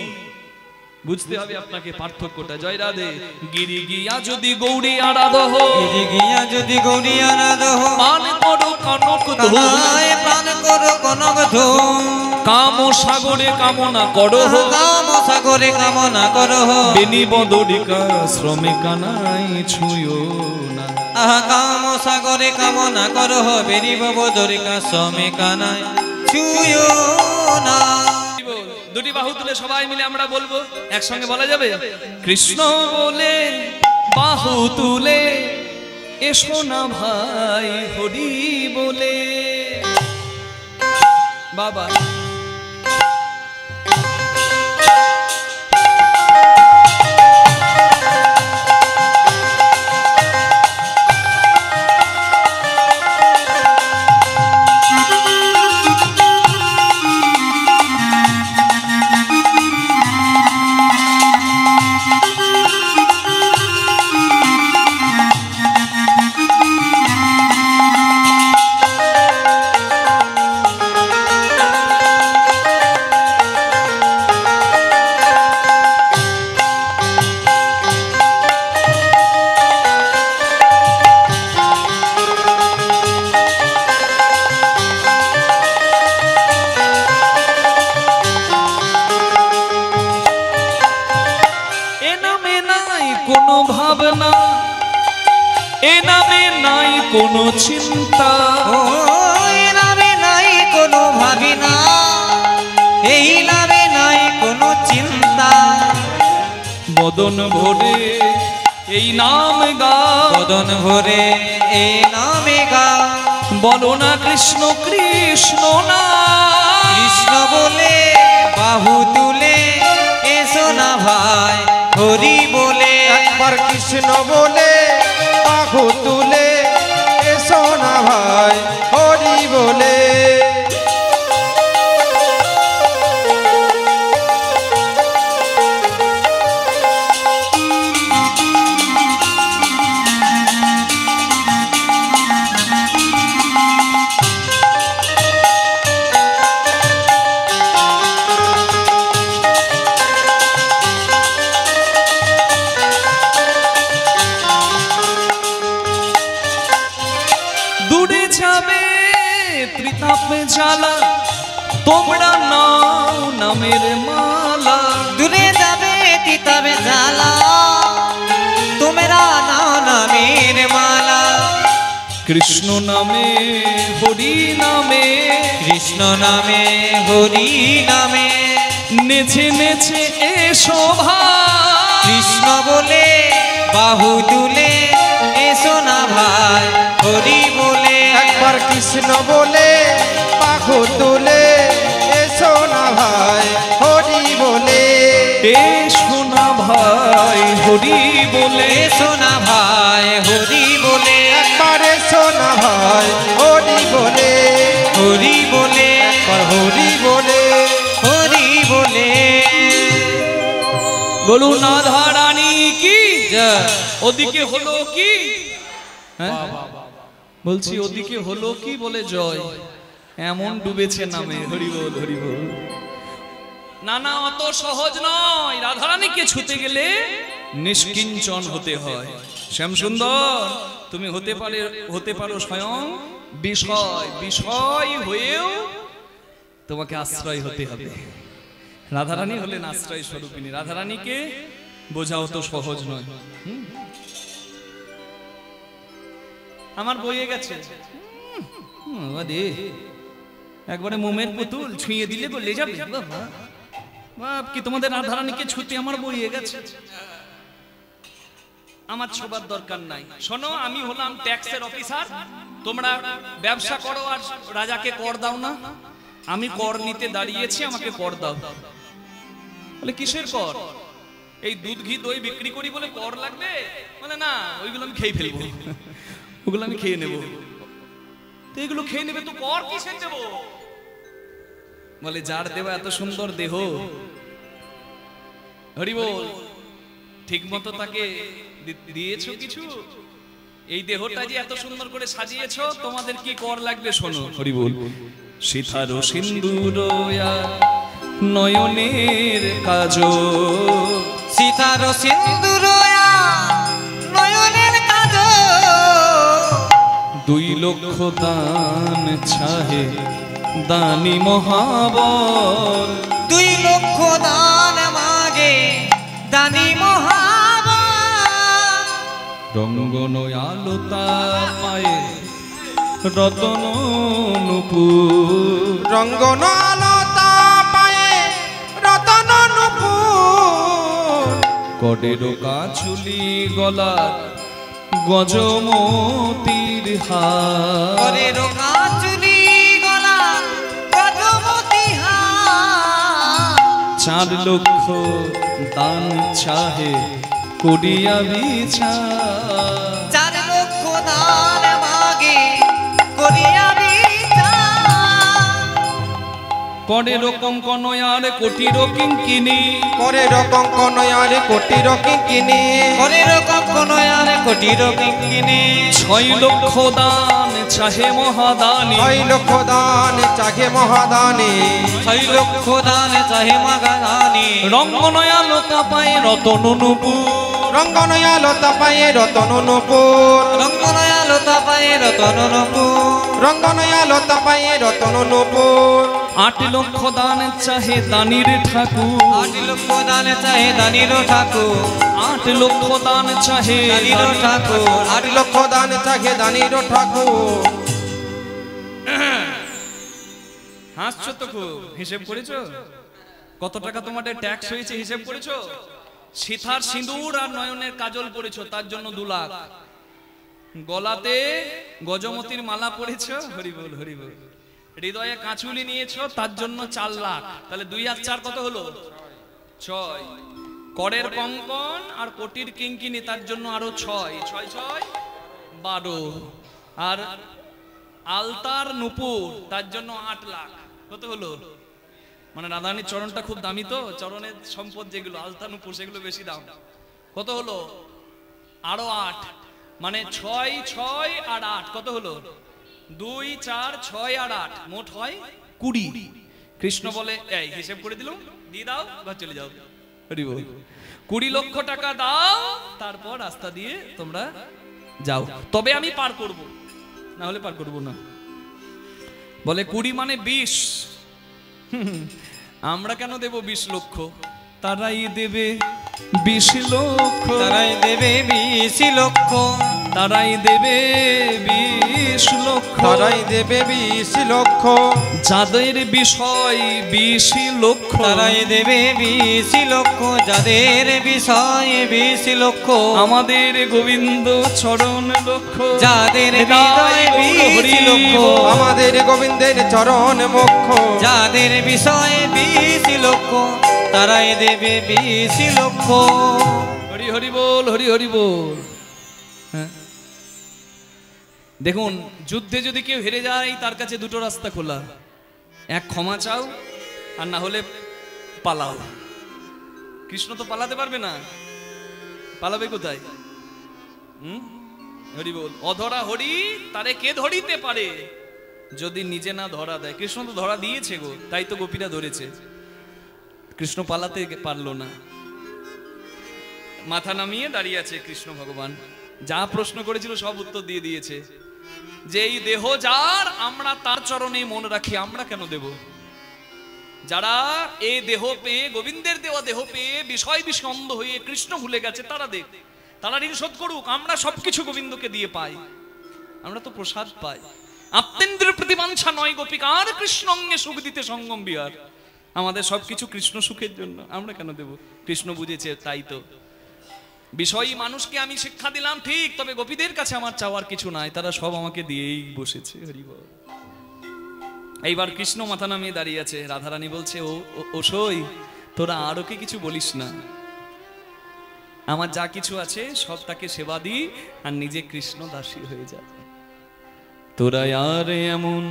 A: বুঝতে হবে আপনাকে পার্থক্যটা। জয় রাধে। গিরি গিয়া যদি গৌরী আরাধহ,
B: গিরি গিয়া যদি গৌরী আরাধহ,
A: মান করো কনক
B: কানায় প্রাণ করো কনক ধূম,
A: কাম সাগরে কামনা করো,
B: কাম সাগরে কামনা করো,
A: বেনি বদরিকা শ্রমিকা নাই ছুঁয়ো না।
B: আহা কাম সাগরে কামনা করো, বেরিব বদরিকা শ্রমিকা নাই ছুঁয়ো না।
A: দুটি বাহু তুলে সবাই মিলে আমরা বলবো, একসঙ্গে বলা যাবে? কৃষ্ণ বলে বাহু তুলে এসো না ভাই হরি বলে। বাবা কোনো ভাবনা, এ নামে নাই কোনো চিন্তা,
B: ও এ নামে নাই কোনো ভাবিনা, এই নামে নাই কোনো চিন্তা।
A: বদন ভরে এই নাম গা,
B: বদন ভরে এই নামে গা,
A: বলো না কৃষ্ণ কৃষ্ণ না।
B: কৃষ্ণ বলে বাহু তুলে এসো না ভাই হরি বলে।
C: একবার কৃষ্ণ বলে বাহু তুলে এসো না ভাই হরি বলে।
A: দূরে যাবে ত্রিতাপে জ্বালা, তোমরা নাও নামের মালা।
B: দূরে যাবে তিতাবে জ্বালা, তোমরা নাও নামের মালা।
A: কৃষ্ণ নামে হরি নামে,
B: কৃষ্ণ নামে হরি নামে,
A: নেচে নেচে এসো ভাই।
B: কৃষ্ণ বলে বাহু তুলে এসো না ভাই হরি বলে।
C: একবার কৃষ্ণ বলে বাহু তুলে এসো না ভাই হরি বলে।
A: এসো না ভাই হরি বলে,
B: এসো না ভাই হরি বলে।
C: একবার এসো না ভাই হরি বলে।
B: হরি বলে
C: একবার হরি বলে।
B: হরি বলে।
A: বলুন রাধা রানী কি
B: জয়।
A: ওদিকে হলো কি? হ্যাঁ? বলছি ওদিকে হলো কি বলে জয়। এমন ডুবেছে নামে হরি বল হরি বল। না না, অত সহজ নয়। রাধারানীকে ছুতে গেলে নিষ্কিঞ্চন হতে হয়। শ্যাম সুন্দর, তুমি হতে পারো স্বয়ং বিষয়, বিষয় হয়েও তোমাকে আশ্রয় হতে হবে। রাধারানী হলেন আশ্রয় স্বরূপিনী। রাধারানীকে বোঝাও তো সহজ নয়। আমার বইয়ে গেছে একবারে মোমের পুতুল, ছুঁয়ে দিলে গলে যাবে। বাপ কি তোমাদের রাধারানীকে ছুতে আমার বইয়ে গেছে। আমার ছোবার দরকার নাই। শোনো, আমি হলাম ট্যাক্সের অফিসার, তোমরা ব্যবসা করো আর রাজাকে কর দাও না। আমি কর নিতে দাঁড়িয়েছি, আমাকে কর দাও। বলে কিসের কর? এই দুধ ঘি দই বিক্রি করি বলে কর লাগবে? বলে না, ওইগুলো আমি খেয়ে ফেলবো, ওগুলো আমি খেয়ে নেব। তো এগুলো খেয়ে নেবে, তো কর কিসের দেব? বলে যার দেওয়া এত সুন্দর দেহ, হরি বল, ঠিক মতো তাকে দিয়েছো কিছু? এই দেহটা যে এত সুন্দর করে সাজিয়েছো, তোমাদের কি কর লাগবে শোনো। হরি বল। সীতার সিন্দুর নয়নের কাজল,
B: সীতার সিন্দুর নয়নের কাজল,
A: 2 লক্ষ দান চাহে দানি মহাবল,
B: 2 লক্ষ দান মাগে দানি মহাবল,
A: রঙ্গন আলোতা পায়ে রতন নূপুর,
C: রঙ্গন আলতা পায়ে রতন নূপুর,
A: কডের কাছুলি গলার গজমতির হার,
B: করের কাচুলি গলা গজমতি হার,
A: 4 লক্ষ দান চাহে করিয়া বিচার,
B: 4 লক্ষ দান মাগে করিয়া বিচার,
A: করে রকম কনয়ার কোটির কিঙ্কিনি,
C: করে রকম কনয়ার কোটির কিঙ্কিনি,
B: করের কখনো আর কোটির কিঙ্কিনি,
A: 6 লক্ষ দান চাহে মহাদানি,
C: 6 লক্ষ দান চাহে মহাদানি,
B: 6 লক্ষ দান চাহে মাগাদানি,
A: রঙ্গনয়া লোকা পায়ে রতন নূপুর,
C: রঙ্গন আলতা পায়ে রতন নূপুর,
B: রঙ্গনয়া লতা পায়ে রতন নূপুর,
C: রঙ্গন আলতা পায়ে রতন নূপুর,
A: 8 লক্ষ দান চাহে দানির ঠাকুর,
B: 8 লক্ষ দান চাহে দানির ঠাকুর,
A: 8 লক্ষ দান চাহে
B: দানির ঠাকুর,
C: 8 লক্ষ দান চাহে দানির ঠাকুর।
A: হাসছো তো খুব, হিসেব করেছো কত টাকা তোমাদের ট্যাক্স হয়েছে? হিসেব করেছো? সীতার সিঁদুর আর নয়নের কাজল পরেছো, তার জন্য 2 লাখ, গলাতে গজমতির মালা পরেছো, হরি বল হরি বল, হৃদয়ে কাঁচুলি নিয়েছো, তার জন্য 4 লাখ, তাহলে 2 আর 4 কত হলো? 6। করের কঙ্কন আর কোটির কিঙ্কিনি, তার জন্য আরো 6, 6 6 12, আর আলতার নূপুর, তার জন্য 8 লাখ, কত হলো? মানে রাধারানীর চরণটা খুব দামি, তো চরণের সম্পদ যেগুলো আলতা নূপুর সেগুলো বেশি দাম। কত হলো? আরো 8, মানে 6 6 আর 8 কত হলো? 2 4 6 আর 8 মোট হয় 20। কৃষ্ণ বলে এই হিসেব করে দিলাম, দিয়ে দাও, ঘর চলে যাও। হরি বল। 20 লক্ষ টাকা দাও, তারপর রাস্তা দিয়ে তোমরা যাও, তবে আমি পার করব, না হলে পার করব না। বলে 20 মানে 20, আমরা কেন দেব 20 লক্ষ? তারাই দেবে 20 লক্ষ,
B: তারাই দেবে 20 লক্ষ,
A: তারাই দেবে 20 লক্ষ,
C: তারাই দেবে 20 লক্ষ,
A: যাদের বিষয় 20 লক্ষ,
B: তারাই দেবে 20 লক্ষ, যাদের বিষয় 20 লক্ষ,
A: আমাদের গোবিন্দ চরণ লক্ষ,
B: যাদের হৃদয় 20 লক্ষ,
C: আমাদের গোবিন্দের চরণ মুখ্য,
B: যাদের বিষয় 20 লক্ষ, তারাই দেবে 20 লক্ষ।
A: হরি হরি বল হরি হরি বল। হ্যাঁ, দেখুন যুদ্ধে যদি কেউ হেরে যায়, তার কাছে 2টো রাস্তা খোলা, এক ক্ষমা চাও, আর না হলে পালাও। কৃষ্ণ তো পালাতে পারবে না, পালাবে কোথায়? হরি বল। অধরা হরি তারে কে ধরিতে পারে, যদি নিজে না ধরা দেয়। কৃষ্ণ তো ধরা দিয়েছে গো, তাই তো গোপীরা ধরেছে। কৃষ্ণ পালাতে পারলো না, মাথা নামিয়ে দাঁড়িয়ে আছে কৃষ্ণ ভগবান। যা প্রশ্ন করেছিল সব উত্তর দিয়ে দিয়েছে, যে এই দেহ যার, আমরা তার চরণে মন রাখি, আমরা কেন দেব? যারা এই দেহ পেয়ে, গোবিন্দের দেওয়া দেহ পেয়ে বিষয় বিষয় অন্ধ হয়ে কৃষ্ণ ভুলে গেছে, তারা দেখ, তারা ঋণ শোধ করুক। আমরা সবকিছু গোবিন্দকে দিয়ে পাই, আমরা তো প্রসাদ পাই। আত্মেন্দ্রের প্রতিবাঞ্ছা নয় গোপিকার, কৃষ্ণ অঙ্গে সুখ দিতে সঙ্গম বিহার। আমাদের সবকিছু কৃষ্ণ সুখের জন্য, আমরা কেন দেব? কৃষ্ণ বুঝেছে, তাই তো বিষয়ী মানুষকে আমি শিক্ষা দিলাম ঠিক, তবে গোপীদের কাছে আমার চাওয়ার কিছু নাই, তারা সব আমাকে দিয়েই বসেছে। হরি বল। এইবার কৃষ্ণ মাথা নামিয়ে দাঁড়িয়ে আছে, রাধারানী বলছে, ও সই, তোরা আরো কি কিছু বলিস না, আমার যা কিছু আছে সব তাকে সেবা দি, আর নিজে কৃষ্ণ দাসী হয়ে যা। তোরা আর এমন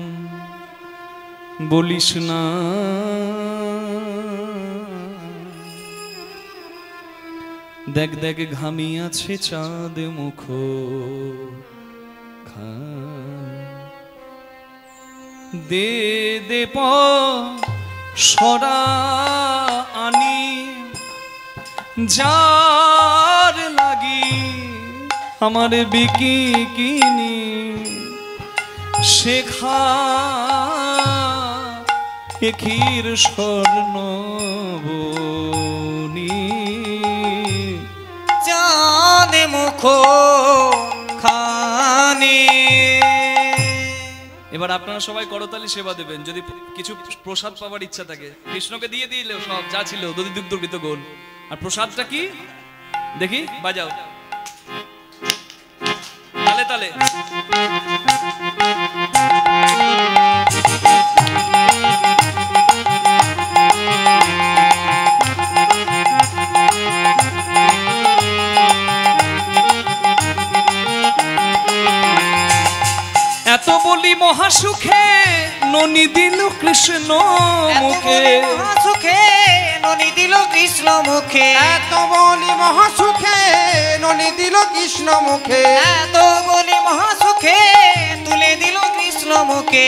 A: বলিস না, দেখ দেখ ঘামি আছে চাঁদ মুখ দে দে সরা আনি যার লাগি আমার বিকি কিনি শেখা এখির স্বর্ণ বনি
B: চাঁদ মুখ খানি।
A: এবার আপনারা সবাই করতালি সেবা দেবেন, যদি কিছু প্রসাদ পাওয়ার ইচ্ছা থাকে কৃষ্ণকে দিয়ে দিলে সব যা ছিল দধি দুগ্ধ ঘৃত গোল। আর প্রসাদটা কি দেখি বাজাও তালে তালে। এত বলি মহাসুখে ননি দিল কৃষ্ণ মুখে,
B: মহাসুখে ননি দিল কৃষ্ণ মুখে,
C: এত বলি মহাসুখে ননি দিল কৃষ্ণ মুখে,
B: এত বলি মহাসুখে তুলে দিল কৃষ্ণ মুখে।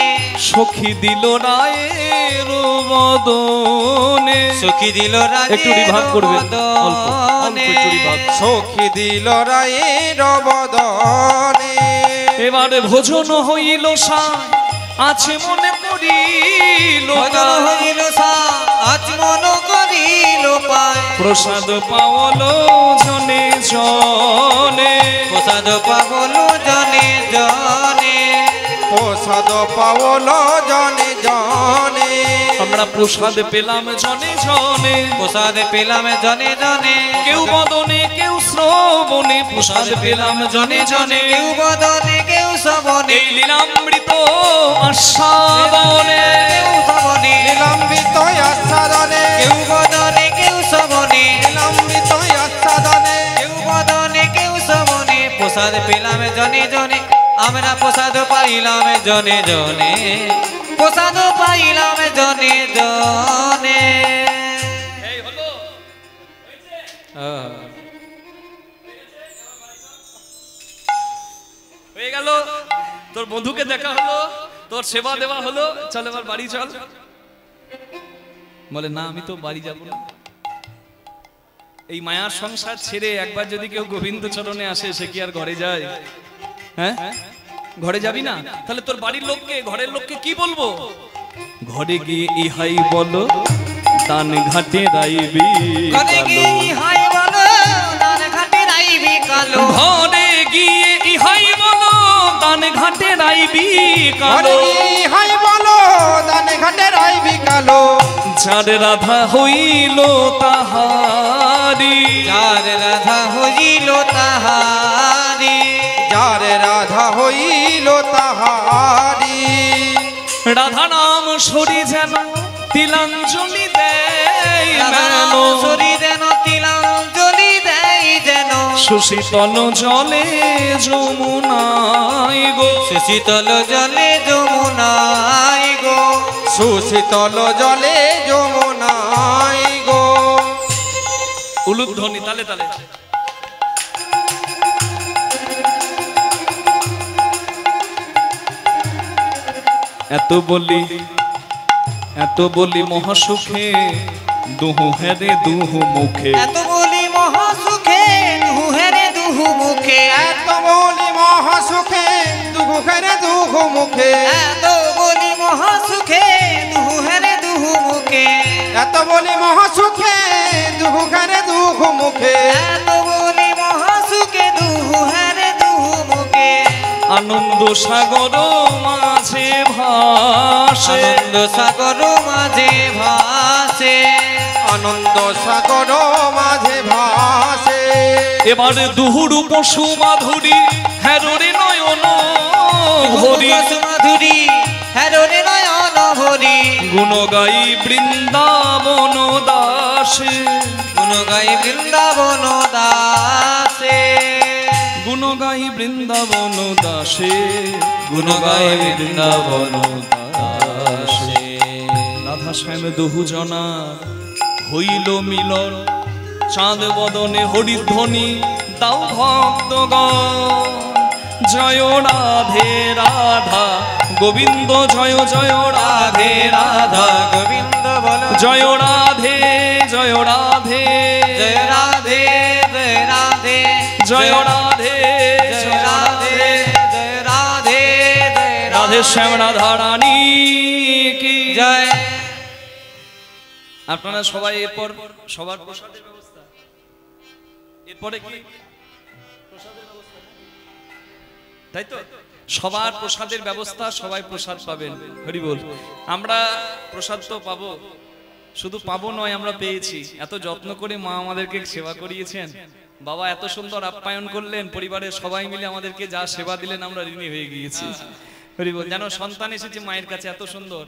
A: সখী দিল রায়ের বদনে,
B: সখী দিল রায়ের
A: একটু রিভাব করবেন অল্প অল্প একটু রিভাব।
C: সখী দিল রায়ের বদনে,
A: এবারে ভোজন হইল সায় আছে মনে করিল,
B: ভজন হইল আজ মন করিল পায়,
A: প্রসাদ পাওল জনে জনে,
B: প্রসাদ পাবল জনে জনে,
C: প্রসাদ পাওল জনে জনে,
A: আমরা প্রসাদ পেলাম জনে জনে,
B: প্রসাদ পেলাম জনে জনে,
A: কেউ বদনে কেউ শ্রবণে, প্রসাদ পেলাম জনে জনে,
B: কেউ বদনে কেউ শ্রবণে,
A: এই লীলামৃত আস্বাদনে,
B: কেউ শ্রবণে
C: নিলম্বিত আচ্ছাদনে,
B: কেউ বদনে কেউ শ্রবণে,
C: নিলম্বিত আচ্ছাদনে,
B: কেউ বদনে কেউ শ্রবণে, প্রসাদ পেলাম জনে জনে, আমরা প্রসাদ পাইলাম জনে জনে, প্রসাদ পাইলাম জনে জনে।
A: এই হলো হয়ে গেল, তোর বন্ধুকে দেখা হলো, তোর সেবা দেওয়া হলো, চল এবার বাড়ি চল। বলে না আমি তো বাড়ি যাব না, এই মায়ার সংসার ছেড়ে একবার যদি কেউ গোবিন্দ চরণে আসে সে কি আর ঘরে যায়? হ্যাঁ ঘরে যাবি না? তাহলে তোর বাড়ির লোককে ঘরের লোককে কি বলবো? ঘরে গিয়ে ইহাই বলো দান ঘাটে রাইবি
B: ঘরে গিয়ে ইহাই বলো দান ঘাটে রাইবি কালো,
A: ঘরে গিয়ে ইহাই বলো দান ঘাটে রাইবি কালো,
C: হাই বলো দানে ঘাটে রাইবি কালো,
A: যার রাধা হইল তাহারি,
B: যার রাধা হইল তাহারি,
C: যার রাধা হইল তাহারি,
A: রাধা নাম সরি যেন তিলাঞ্জলি দেয়
B: রাধা নাম সরি যেন তিলাঞ্জলি দেয় যেন,
A: সুশীতল জলে যমুনায় গো,
B: সুশীতল জলে যমুনায় গো,
C: সুশীতল জলে যমুনায় গো।
A: উলুধ্বনি তালে তালে। এত বলি মহাসুখে দুহু হেরে দুহু মুখে,
B: এত বলি মহাসুখে দুহু হেরে দুহু মুখে,
C: এত বলি মহাসুখে দুঃখ হেরে দুঃখ মুখে,
B: এত বলি মহাসুখে দুহু হেরে দুহু মুখে,
C: এত বলি মহাসুখে দুঃখ হেরে দুঃখ মুখে,
B: এত বলি মহাসুখে দুহু হেরে দুহু মুখে,
A: আনন্দ সাগর মাঝে ভাসে,
B: আনন্দ সাগর মাঝে ভাসে,
C: আনন্দ সাগর মাঝে ভাসে,
A: এবার দুহুরু পশু মাধুরী হ্যারোরে নয়ন ভরি,
B: মাধুরী হ্যারোরে নয়ন ভরি,
A: গুণ গাই বৃন্দাবন দাসে,
B: গুণ গাই বৃন্দাবন দাসে,
A: গুণ গাই বৃন্দাবন দাসে,
B: গুণ গাই বৃন্দাবন দাসে।
A: রাধা শ্যাম দহু জনা হইল মিলন, চাঁদ বদনে হরিধ্বনি দাও ভক্তগণ। জয় রাধে রাধা গোবিন্দ, জয় জয় রাধে রাধা
B: গোবিন্দ বল,
A: জয় রাধে জয় রাধে
B: জয় রাধে জয় রাধে
A: জয় রাধে
B: জয় রাধে জয় রাধে জয়
A: রাধে শ্যাম রাধা রানী কি
B: জয়।
A: আপনারা সবাই এরপর সবার প্রসাদের ব্যবস্থা, এরপরে কি প্রসাদের ব্যবস্থা, তাই তো? সবার প্রসাদের ব্যবস্থা, সবাই প্রসাদ পাবেন। হরি বল। আমরা প্রসাদ তো পাবো, শুধু পাবো নয় আমরা পেয়েছি। এত যত্ন করে মা আমাদেরকে সেবা করিয়েছেন, বাবা এত সুন্দর আপ্যায়ন করলেন, পরিবারের সবাই মিলে আমাদেরকে যা সেবা দিলেন আমরা ঋণী হয়ে গিয়েছি। হরি বল। যেন সন্তান এসেছে মায়ের কাছে, এত সুন্দর।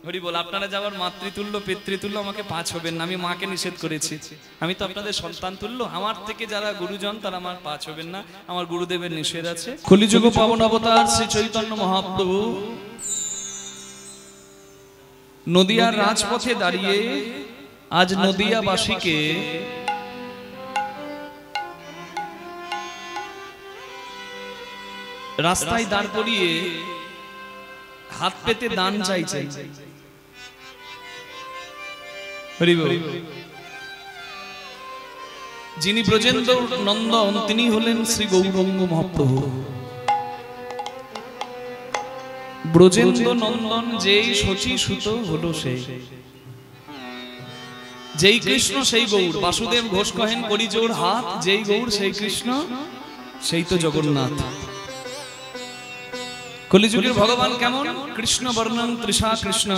A: হরি বল। আপনারা যাবার মাতৃতুল্য পিতৃতুল্য আমাকে পাঁচ হবেন না, আমি মাকে নিষেধ করেছি। আমি তো আপনাদের সন্তান তুল্য, আমার থেকে যারা গুরুজন তারা আমার পাঁচ হবেন না, আমার গুরুদেবের নিষেধ আছে। কলিযুগ পাবন অবতার শ্রী চৈতন্য মহাপ্রভু নদিয়ার রাজপথে দাঁড়িয়ে আজ নদিয়াবাসীকে রাস্তায় দাঁড় করিয়ে হাত পেতে দান চাইছেন। যিনি ব্রজেন্দ্র নন্দন তিনি হলেন শ্রী গৌরাঙ্গ মহাপ্রভু। ব্রজেন্দ্র নন্দন যেই শচী সুত হলো সেই, যেই কৃষ্ণ সেই গৌর। বাসুদেব ঘোষ কহেন করি জোর হাত, যেই গৌর সেই কৃষ্ণ সেই তো জগন্নাথ। কলিযুগের ভগবান কেমন? কৃষ্ণ বর্ণং তৃষা কৃষ্ণ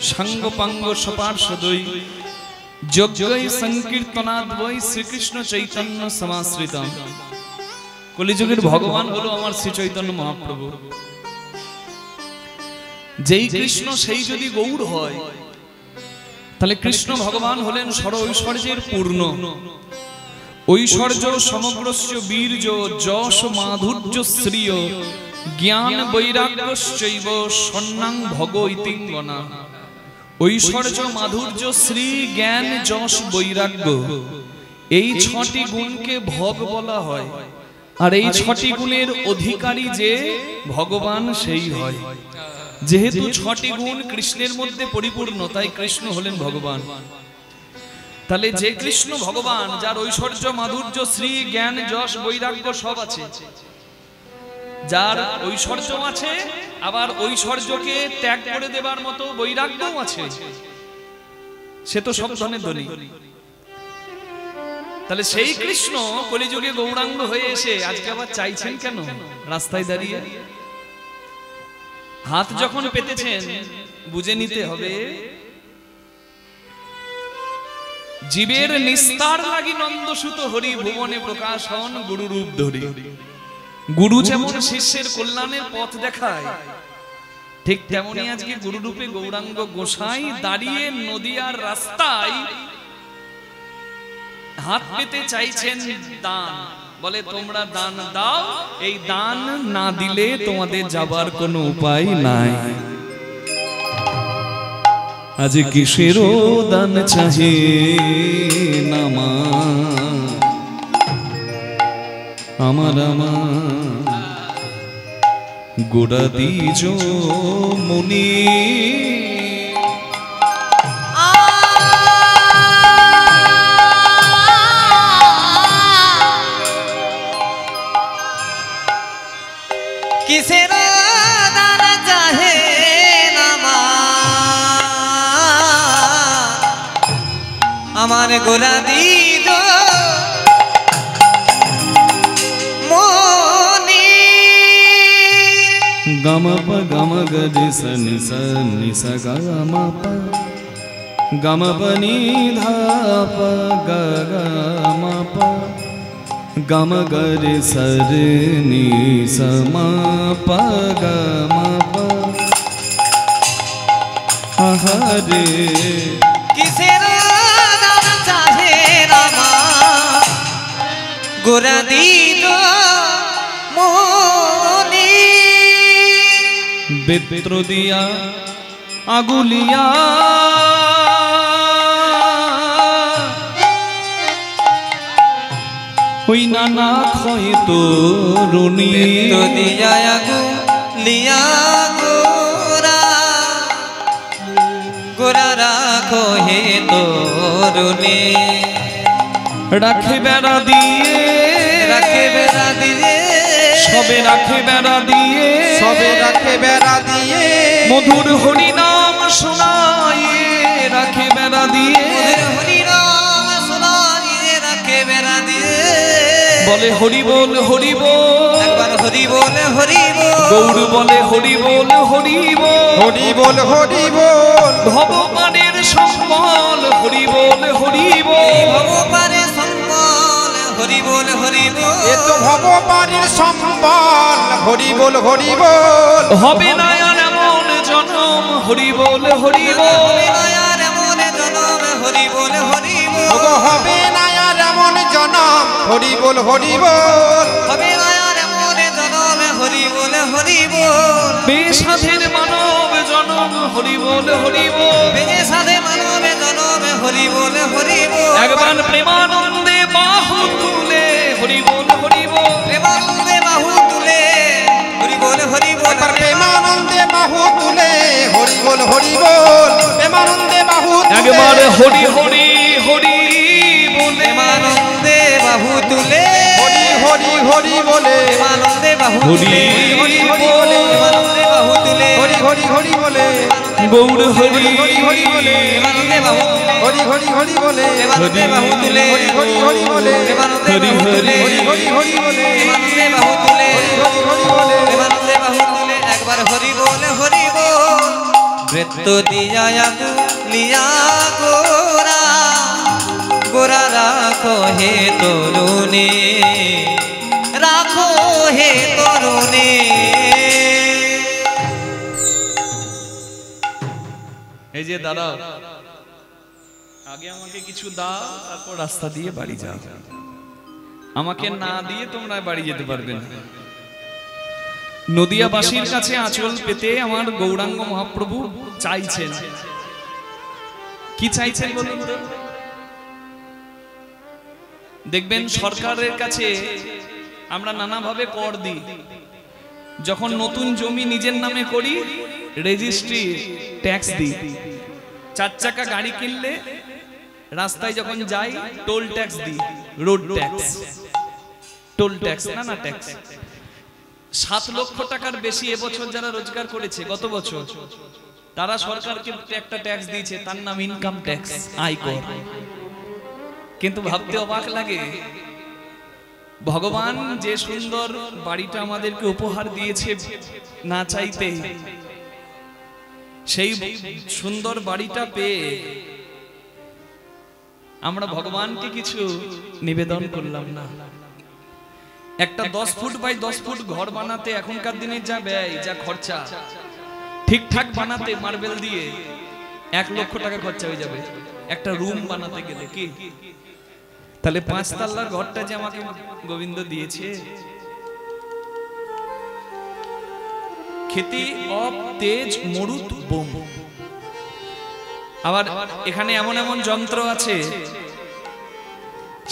A: সাঙ্গ পাঙ্গ সপার্ষদৈ যজ্ঞৈ সংকীর্তনাদ্বৈ শ্রীকৃষ্ণ চৈতন্য সমাশ্রিতম। কলিযুগের ভগবান হলো আমার শ্রী চৈতন্য মহাপ্রভু। যেই কৃষ্ণ সেই যদি গৌর হয়, তাহলে কৃষ্ণ ভগবান হলেন সর ঐশ্বর্যের পূর্ণ। ঐশ্বর্য সমগ্রস্য বীর্য যশ মাধুর্য শ্রিয় জ্ঞান বৈরাগ্যশ্চৈব সন্নাং ভগ ইতিঙ্গনা। ঐশ্বর্য মাধুর্য শ্রী জ্ঞান যশ বৈরাগ্য, এই ছটি গুণকে ভগ বলা হয়। আর এই ছটি গুণের অধিকারী যে ভগবান সেই হয়। যেহেতু ছটি গুণ কৃষ্ণের মধ্যে পরিপূর্ণ, তাই কৃষ্ণ হলেন ভগবান। তাহলে যে কৃষ্ণ ভগবান, যার ঐশ্বর্য মাধুর্য শ্রী জ্ঞান যশ বৈরাগ্য সব আছে, যার ঐশ্বর্য আছে আবার ঐশ্বর্যকে ত্যাগ করে দেবার মতো বৈরাগ্যও আছে, সে তো সব ধনের ধনী। তাহলে সেই কৃষ্ণ কলিযুগে গৌরাঙ্গ হয়ে এসে আজকে আবার চাইছেন কেন রাস্তায় দাঁড়িয়ে? হাত যখন পেতেছেন বুঝে নিতে হবে, জীবের নিস্তার লাগি নন্দসুত হরি ভুবনে প্রকাশ হন গুরু রূপ ধরি। গুরু যেমন শিষ্যের কল্যাণের পথ দেখায়, ঠিক তেমনি আজকে গুরু রূপে গৌরাঙ্গ গোসাই দাঁড়িয়ে নদিয়ার রাস্তায় হাত পেতে চাইছেন দান। বলে তোমরা দান দাও, এই দান না দিলে তোমাদের যাবার কোনো উপায় নাই। আজ কিসের দান চাহে নামা আমার গোড়া দিজ মুনি।
B: কিসের দান চাহে নামা আমার গোড়া দিজ মুনি।
A: গম প গম গজ সনি সনি স গম প গম প নি ধা প গ গম প গম গরে সর নি স ম প গম প হরে।
B: কিসের দান চাহে রামা গোড়া দিজ
A: বেত্র দিয়া আগুলিয়া ওই নানা ক্ষয় তরুণী
B: তো দিয়া আগুলিয়া গোরা রাখো হে তরুণী
A: রাখে বেড়া দিয়ে
B: রাখে বেড়া দিয়ে
A: সবে রাখে বেড়া দিয়ে
C: সবে রাখে বেড়া দিয়ে
A: মধুর হরি নাম শোনাইয়ে রাখে বেড়া দিয়ে
B: হরি নাম শোনাইয়ে রাখে বেড়া দিয়ে
A: বলে হরি বল হরি বল
B: একবার হরি বল হরি বল
A: গৌর বলে হরি বল হরি বল
C: হরি বল হরি বল
A: ভগবানের সম্বল হরি বল হরি বল
B: ভগবানের সম্বল হরি বল হরি বল
C: এ তো ভগবানের সম্বল হরি বল হরি বল
A: হবে না আর এমন জনম হরি বল হরি বল
B: হবে না আর এমন জনম হরি বল হরি বল
C: ওগো হবে না আর এমন জনম হরি বল হরি বল
B: হবে না আর এমন জনম হরি বল হরি বল
A: বেসাধের মানব জনম হরি বল হরি বল
B: বেজে সাধে মানবে জনম হরি বল হরি বল
A: একবার প্রেমানন্দে বাহু তুলে হরি বল হরি বল
B: প্রেমানন্দে বাহু তুলে হরি বল হরি বল
C: একবার প্রেমানন্দে বাহু তুলে হরি বল হরি বল প্রেমানন্দে বাহু তুলে
A: একবার হরি হরি হরি বলে
B: প্রেমানন্দে বাহু তুলে
C: হরি হরি হরি বলে
B: প্রেমানন্দে বাহু
A: হরি
B: তুলে
A: হরি
C: বলে
B: প্রেমানন্দে বাহু তুলে
C: হরি হরি হরি বলে
A: গৌর হরি
C: হরি হরি বলে
B: প্রেমানন্দে বাহু তুলে
C: হরি হরি হরি বলে
B: প্রেমানন্দে বাহু তুলে
C: হরি হরি হরি বলে
B: প্রেমানন্দে বাহু তুলে
C: হরি হরি হরি বলে
B: প্রেমানন্দে বাহু তুলে
C: হরি হরি হরি বলে
B: প্রেমানন্দে বাহু তুলে একবার হরি বল হরি বল বৃত্ত দিয়া লিয়া গোরা রাখো হে তরুণী রাখো হে তরুণী
A: এই যে দাদা আগে আমাকে কিছু দাও তারপর রাস্তা দিয়ে বাড়ি যাও আমাকে না দিয়ে তোমরা বাড়ি যেতে পারবে না নদিয়াবাসীর কাছে আঁচল পেতে আমার গৌরাঙ্গ মহাপ্রভু চাইছেন কি চাইছেন বলুন তো দেখবেন সরকারের কাছে আমরা নানাভাবে কর দিই যখন নতুন জমি নিজের নামে করি রেজিস্ট্রি ট্যাক্স দিই চার চাকা গাড়ি কিনলে রাস্তায় যখন যাই টোল ট্যাক্স দিই রোড ট্যাক্স টোল ট্যাক্স না ট্যাক্স 7 লক্ষ টাকার বেশি এবছর যারা রোজগার করেছে গত বছর তারা সরকারকে একটা ট্যাক্স দিয়েছে তার নাম ইনকাম ট্যাক্স আয়কর কিন্তু ভাবতে অবাক লাগে ভগবান যে সুন্দর বাড়িটা আমাদেরকে উপহার দিয়েছে না চাইতে সেই সুন্দর বাড়িটা পেয়ে আমরা ভগবানকে কিছু নিবেদন করলাম না একটা 10 ফুট বাই 10 ফুট ঘর বানাতে এখনকার দিনে যা ব্যয় যা খরচা ঠিকঠাক বানাতে মার্বেল দিয়ে 1 লক্ষ টাকা খরচা হয়ে যাবে একটা রুম বানাতে গেলে কি তাহলে 5 তলার ঘরটা যে আমাকে গোবিন্দ দিয়েছে খেতি অব তেজ মরুত বোম আবার এখানে এমন এমন যন্ত্র আছে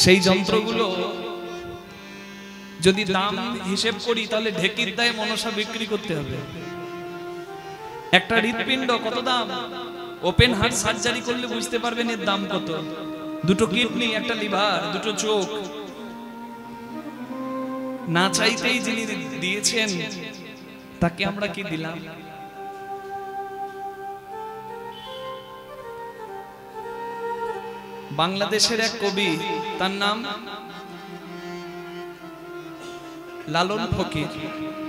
A: সেই যন্ত্রগুলো যদি দাম হিসেব করি তাহলে ঢেকির দায়ে মনসা বিক্রি করতে হবে একটা হৃৎপিণ্ড কত দাম ওপেন হার্ট সার্জারি করলে বুঝতে পারবেন এর দাম কত দুটো কিডনি একটা লিভার দুটো চোখ না চাইতেই যিনি দিয়েছেন তাকে আমরা কি দিলাম বাংলাদেশের এক কবি তার নাম লালন ফকির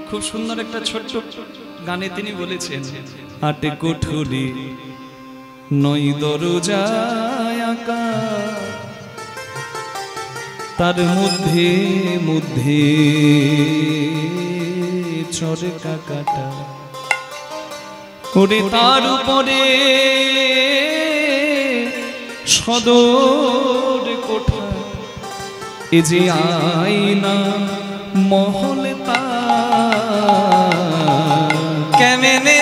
A: খুব সুন্দর একটা ছোট্ট গানে তিনি বলেছেন আটে কুঠুরি নই দরজায় আঁকা তার মধ্যে মধ্যে চরকা কাটা করে তার উপরে সদর কোঠা এ যে আয়না মহল তা
B: কেমনে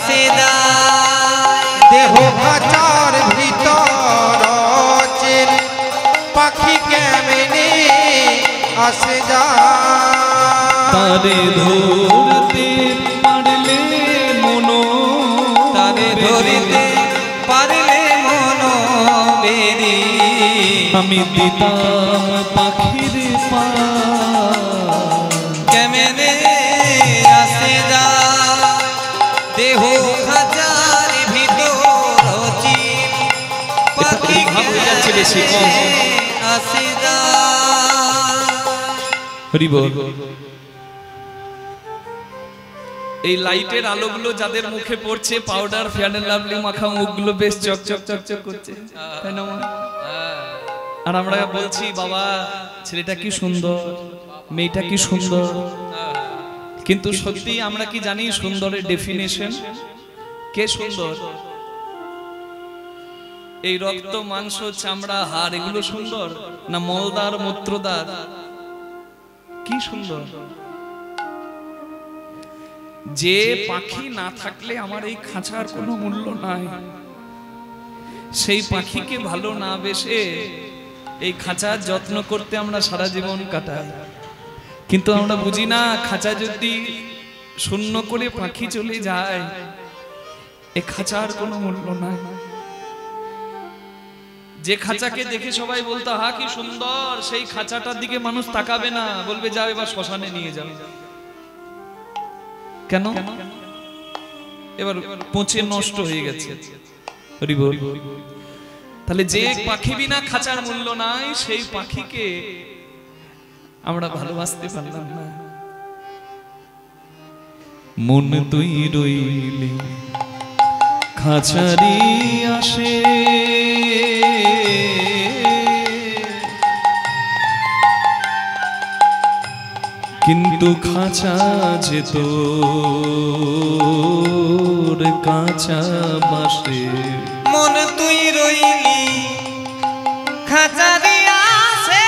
B: আসে যায়
C: দেহ খাঁচার ভিতর চিল পাখি কেমনে আসে যায়
A: তারে ধরতে পারলে মনো
B: তারে ধরিতে পারলে মনো বেরি
A: আমি দিতাম পাখির পা
B: কেমনে আসে যায় দেহ খাঁচার ভিতর চিল পাখি
A: ভাব হয়ে যাচ্ছে বেশি, কম।
B: আসে যায়
A: হরি বল। এই লাইটের আলোগুলো যাদের মুখে পড়ছে, পাউডার ফেয়ার এন্ড লাভলি মাখা মুখগুলো বেশ চকচক চকচক করছে, তাই না মা? আর আমরা বলছি বাবা ছেলেটা কি সুন্দর, মেয়েটা কি সুন্দর, কিন্তু সত্যি আমরা কি জানি সুন্দরের ডেফিনেশন? কে সুন্দর? এই রক্ত মাংস চামড়া হাড় এগুলো সুন্দর, না মলদার মূত্রদার? কি সুন্দর? যে পাখি না থাকলে আমার এই খাঁচার কোনো মূল্য নাই, সেই পাখিকে ভালো না বেশে এই খাঁচার যত্ন করতে আমরা সারা জীবন কাটাই। কিন্তু আমরা বুঝি না, খাঁচা যদি শূন্য করে পাখি চলে যায়, এই খাঁচার কোনো মূল্য নাই। যে খাঁচাকে দেখে সবাই বলতো হা কি সুন্দর, সেই খাঁচাটার দিকে মানুষ তাকাবে না, বলবে যাও এবার শ্মশানে নিয়ে যাও। কেন? এবার পচে নষ্ট হয়ে গেছে। হরি বল। তাহলে যে পাখি বিনা খাঁচার মূল্য নাই, সেই পাখিকে আমরা ভালোবাসতে পারলাম না। মন তুই রইলি খাঁচারি আসে, কিন্তু খাঁচা যে তোর কাঁচা বাসে।
B: মন তুই রইলি খাঁচারি আসে,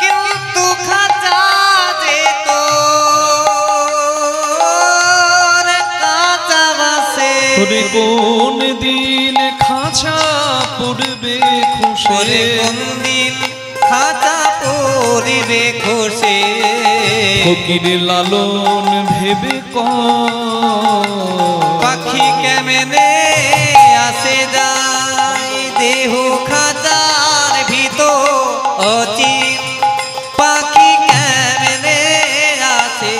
B: কিন্তু খাঁচা যে তোর কাঁচা বাসে।
A: ওরে কোন দিন খাঁচা পড়বে খুশে,
B: কোন দিন খাঁচা পড়বে খুশে।
A: ফকির লালন ভেবে
B: পাখি কেমনে আসে যায় দেহ খাঁচার ভিতর অচিন, পাখি কেমনে আসে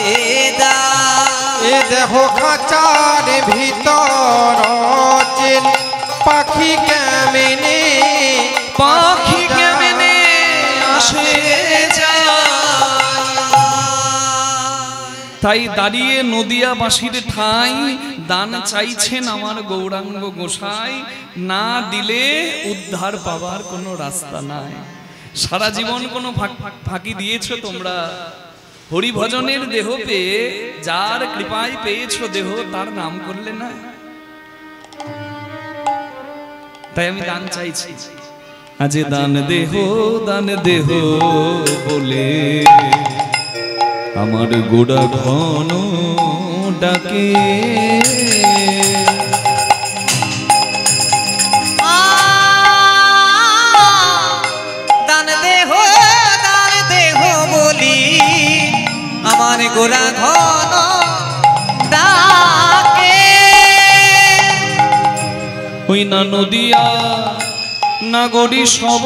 B: যায়।
C: এ দেহ খাঁচার ভিতর চিল পাখি কেমনে
A: পাখি কেমনে আসে যায়। তাই দাঁড়িয়ে নদিয়াবাসীর ঠাই দান চাইছেন আমার গৌরাঙ্গ গোসাই, না দিলে উদ্ধার পাবার কোনো রাস্তা নাই। সারা জীবন কোনো ফাঁকি দিয়েছো তোমরা? হরিভজনের দেহ পেয়ে যার কৃপায় পেয়েছো দেহ, তার নাম করলে না। তাই আমি দান চাইছি, আজ দান দেহ বলে আমার গোড়া ঘন ডাকে।
B: দান দেহ বলি আমার গোড়া ঘন ডাকে।
A: ওই না নদিয়া নাগরী সব,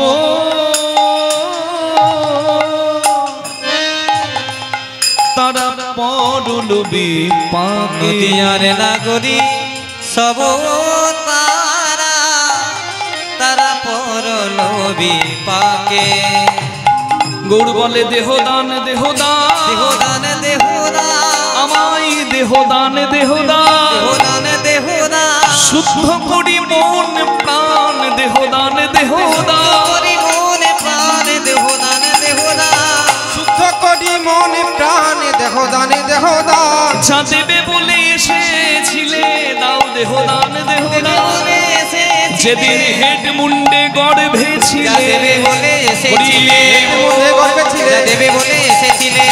A: তারা পরলবি পাকে।
B: নদিয়ার নাগরী সব তারা পরলবি পাকে।
A: গৌর বলে দেহদান দেহদান
B: দেহদান দেহদান
A: আমায় দেহদান দেহদান
B: দেহদান দেহদান
A: শুদ্ধ করি মন প্রাণ দেহদান দেহদান
B: করি মনে প্রাণ দেহদান দেহদান
C: শুদ্ধ করি মন প্রাণ দেহদানে দেহদান।
A: যা দেবে বলে এসেছিলে দাও দেহদান দেহদান। যেদিন হেড মুন্ডে গর্ভে ছিলে
B: দেবে বলে এসেছিলে
C: গর্ভে ছিলে
B: দেবে বলে এসেছিলে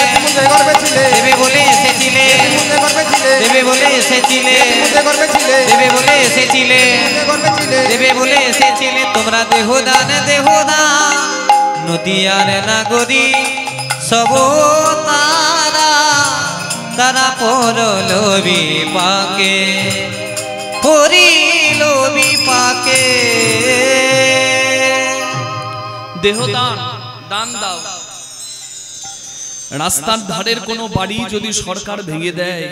B: এসেছিলে
C: গর্বে ছিলে
B: দেবে বলে এসেছিলে
C: গর্বে ছিলে
B: দেবে বলে এসেছিলে তোমরা দেহদান দেহদান নদিয়ার নাগরী সব তারা তারা পড়ল বিপাকে পড়িল বিপাকে
A: দেহদান দান দাও। রাস্তার ধারের কোনো বাড়ি যদি সরকার ভেঙে দেয়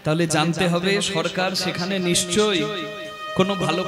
A: তাহলে জানতে হবে সরকার সেখানে নিশ্চয়ই কোনো ভালো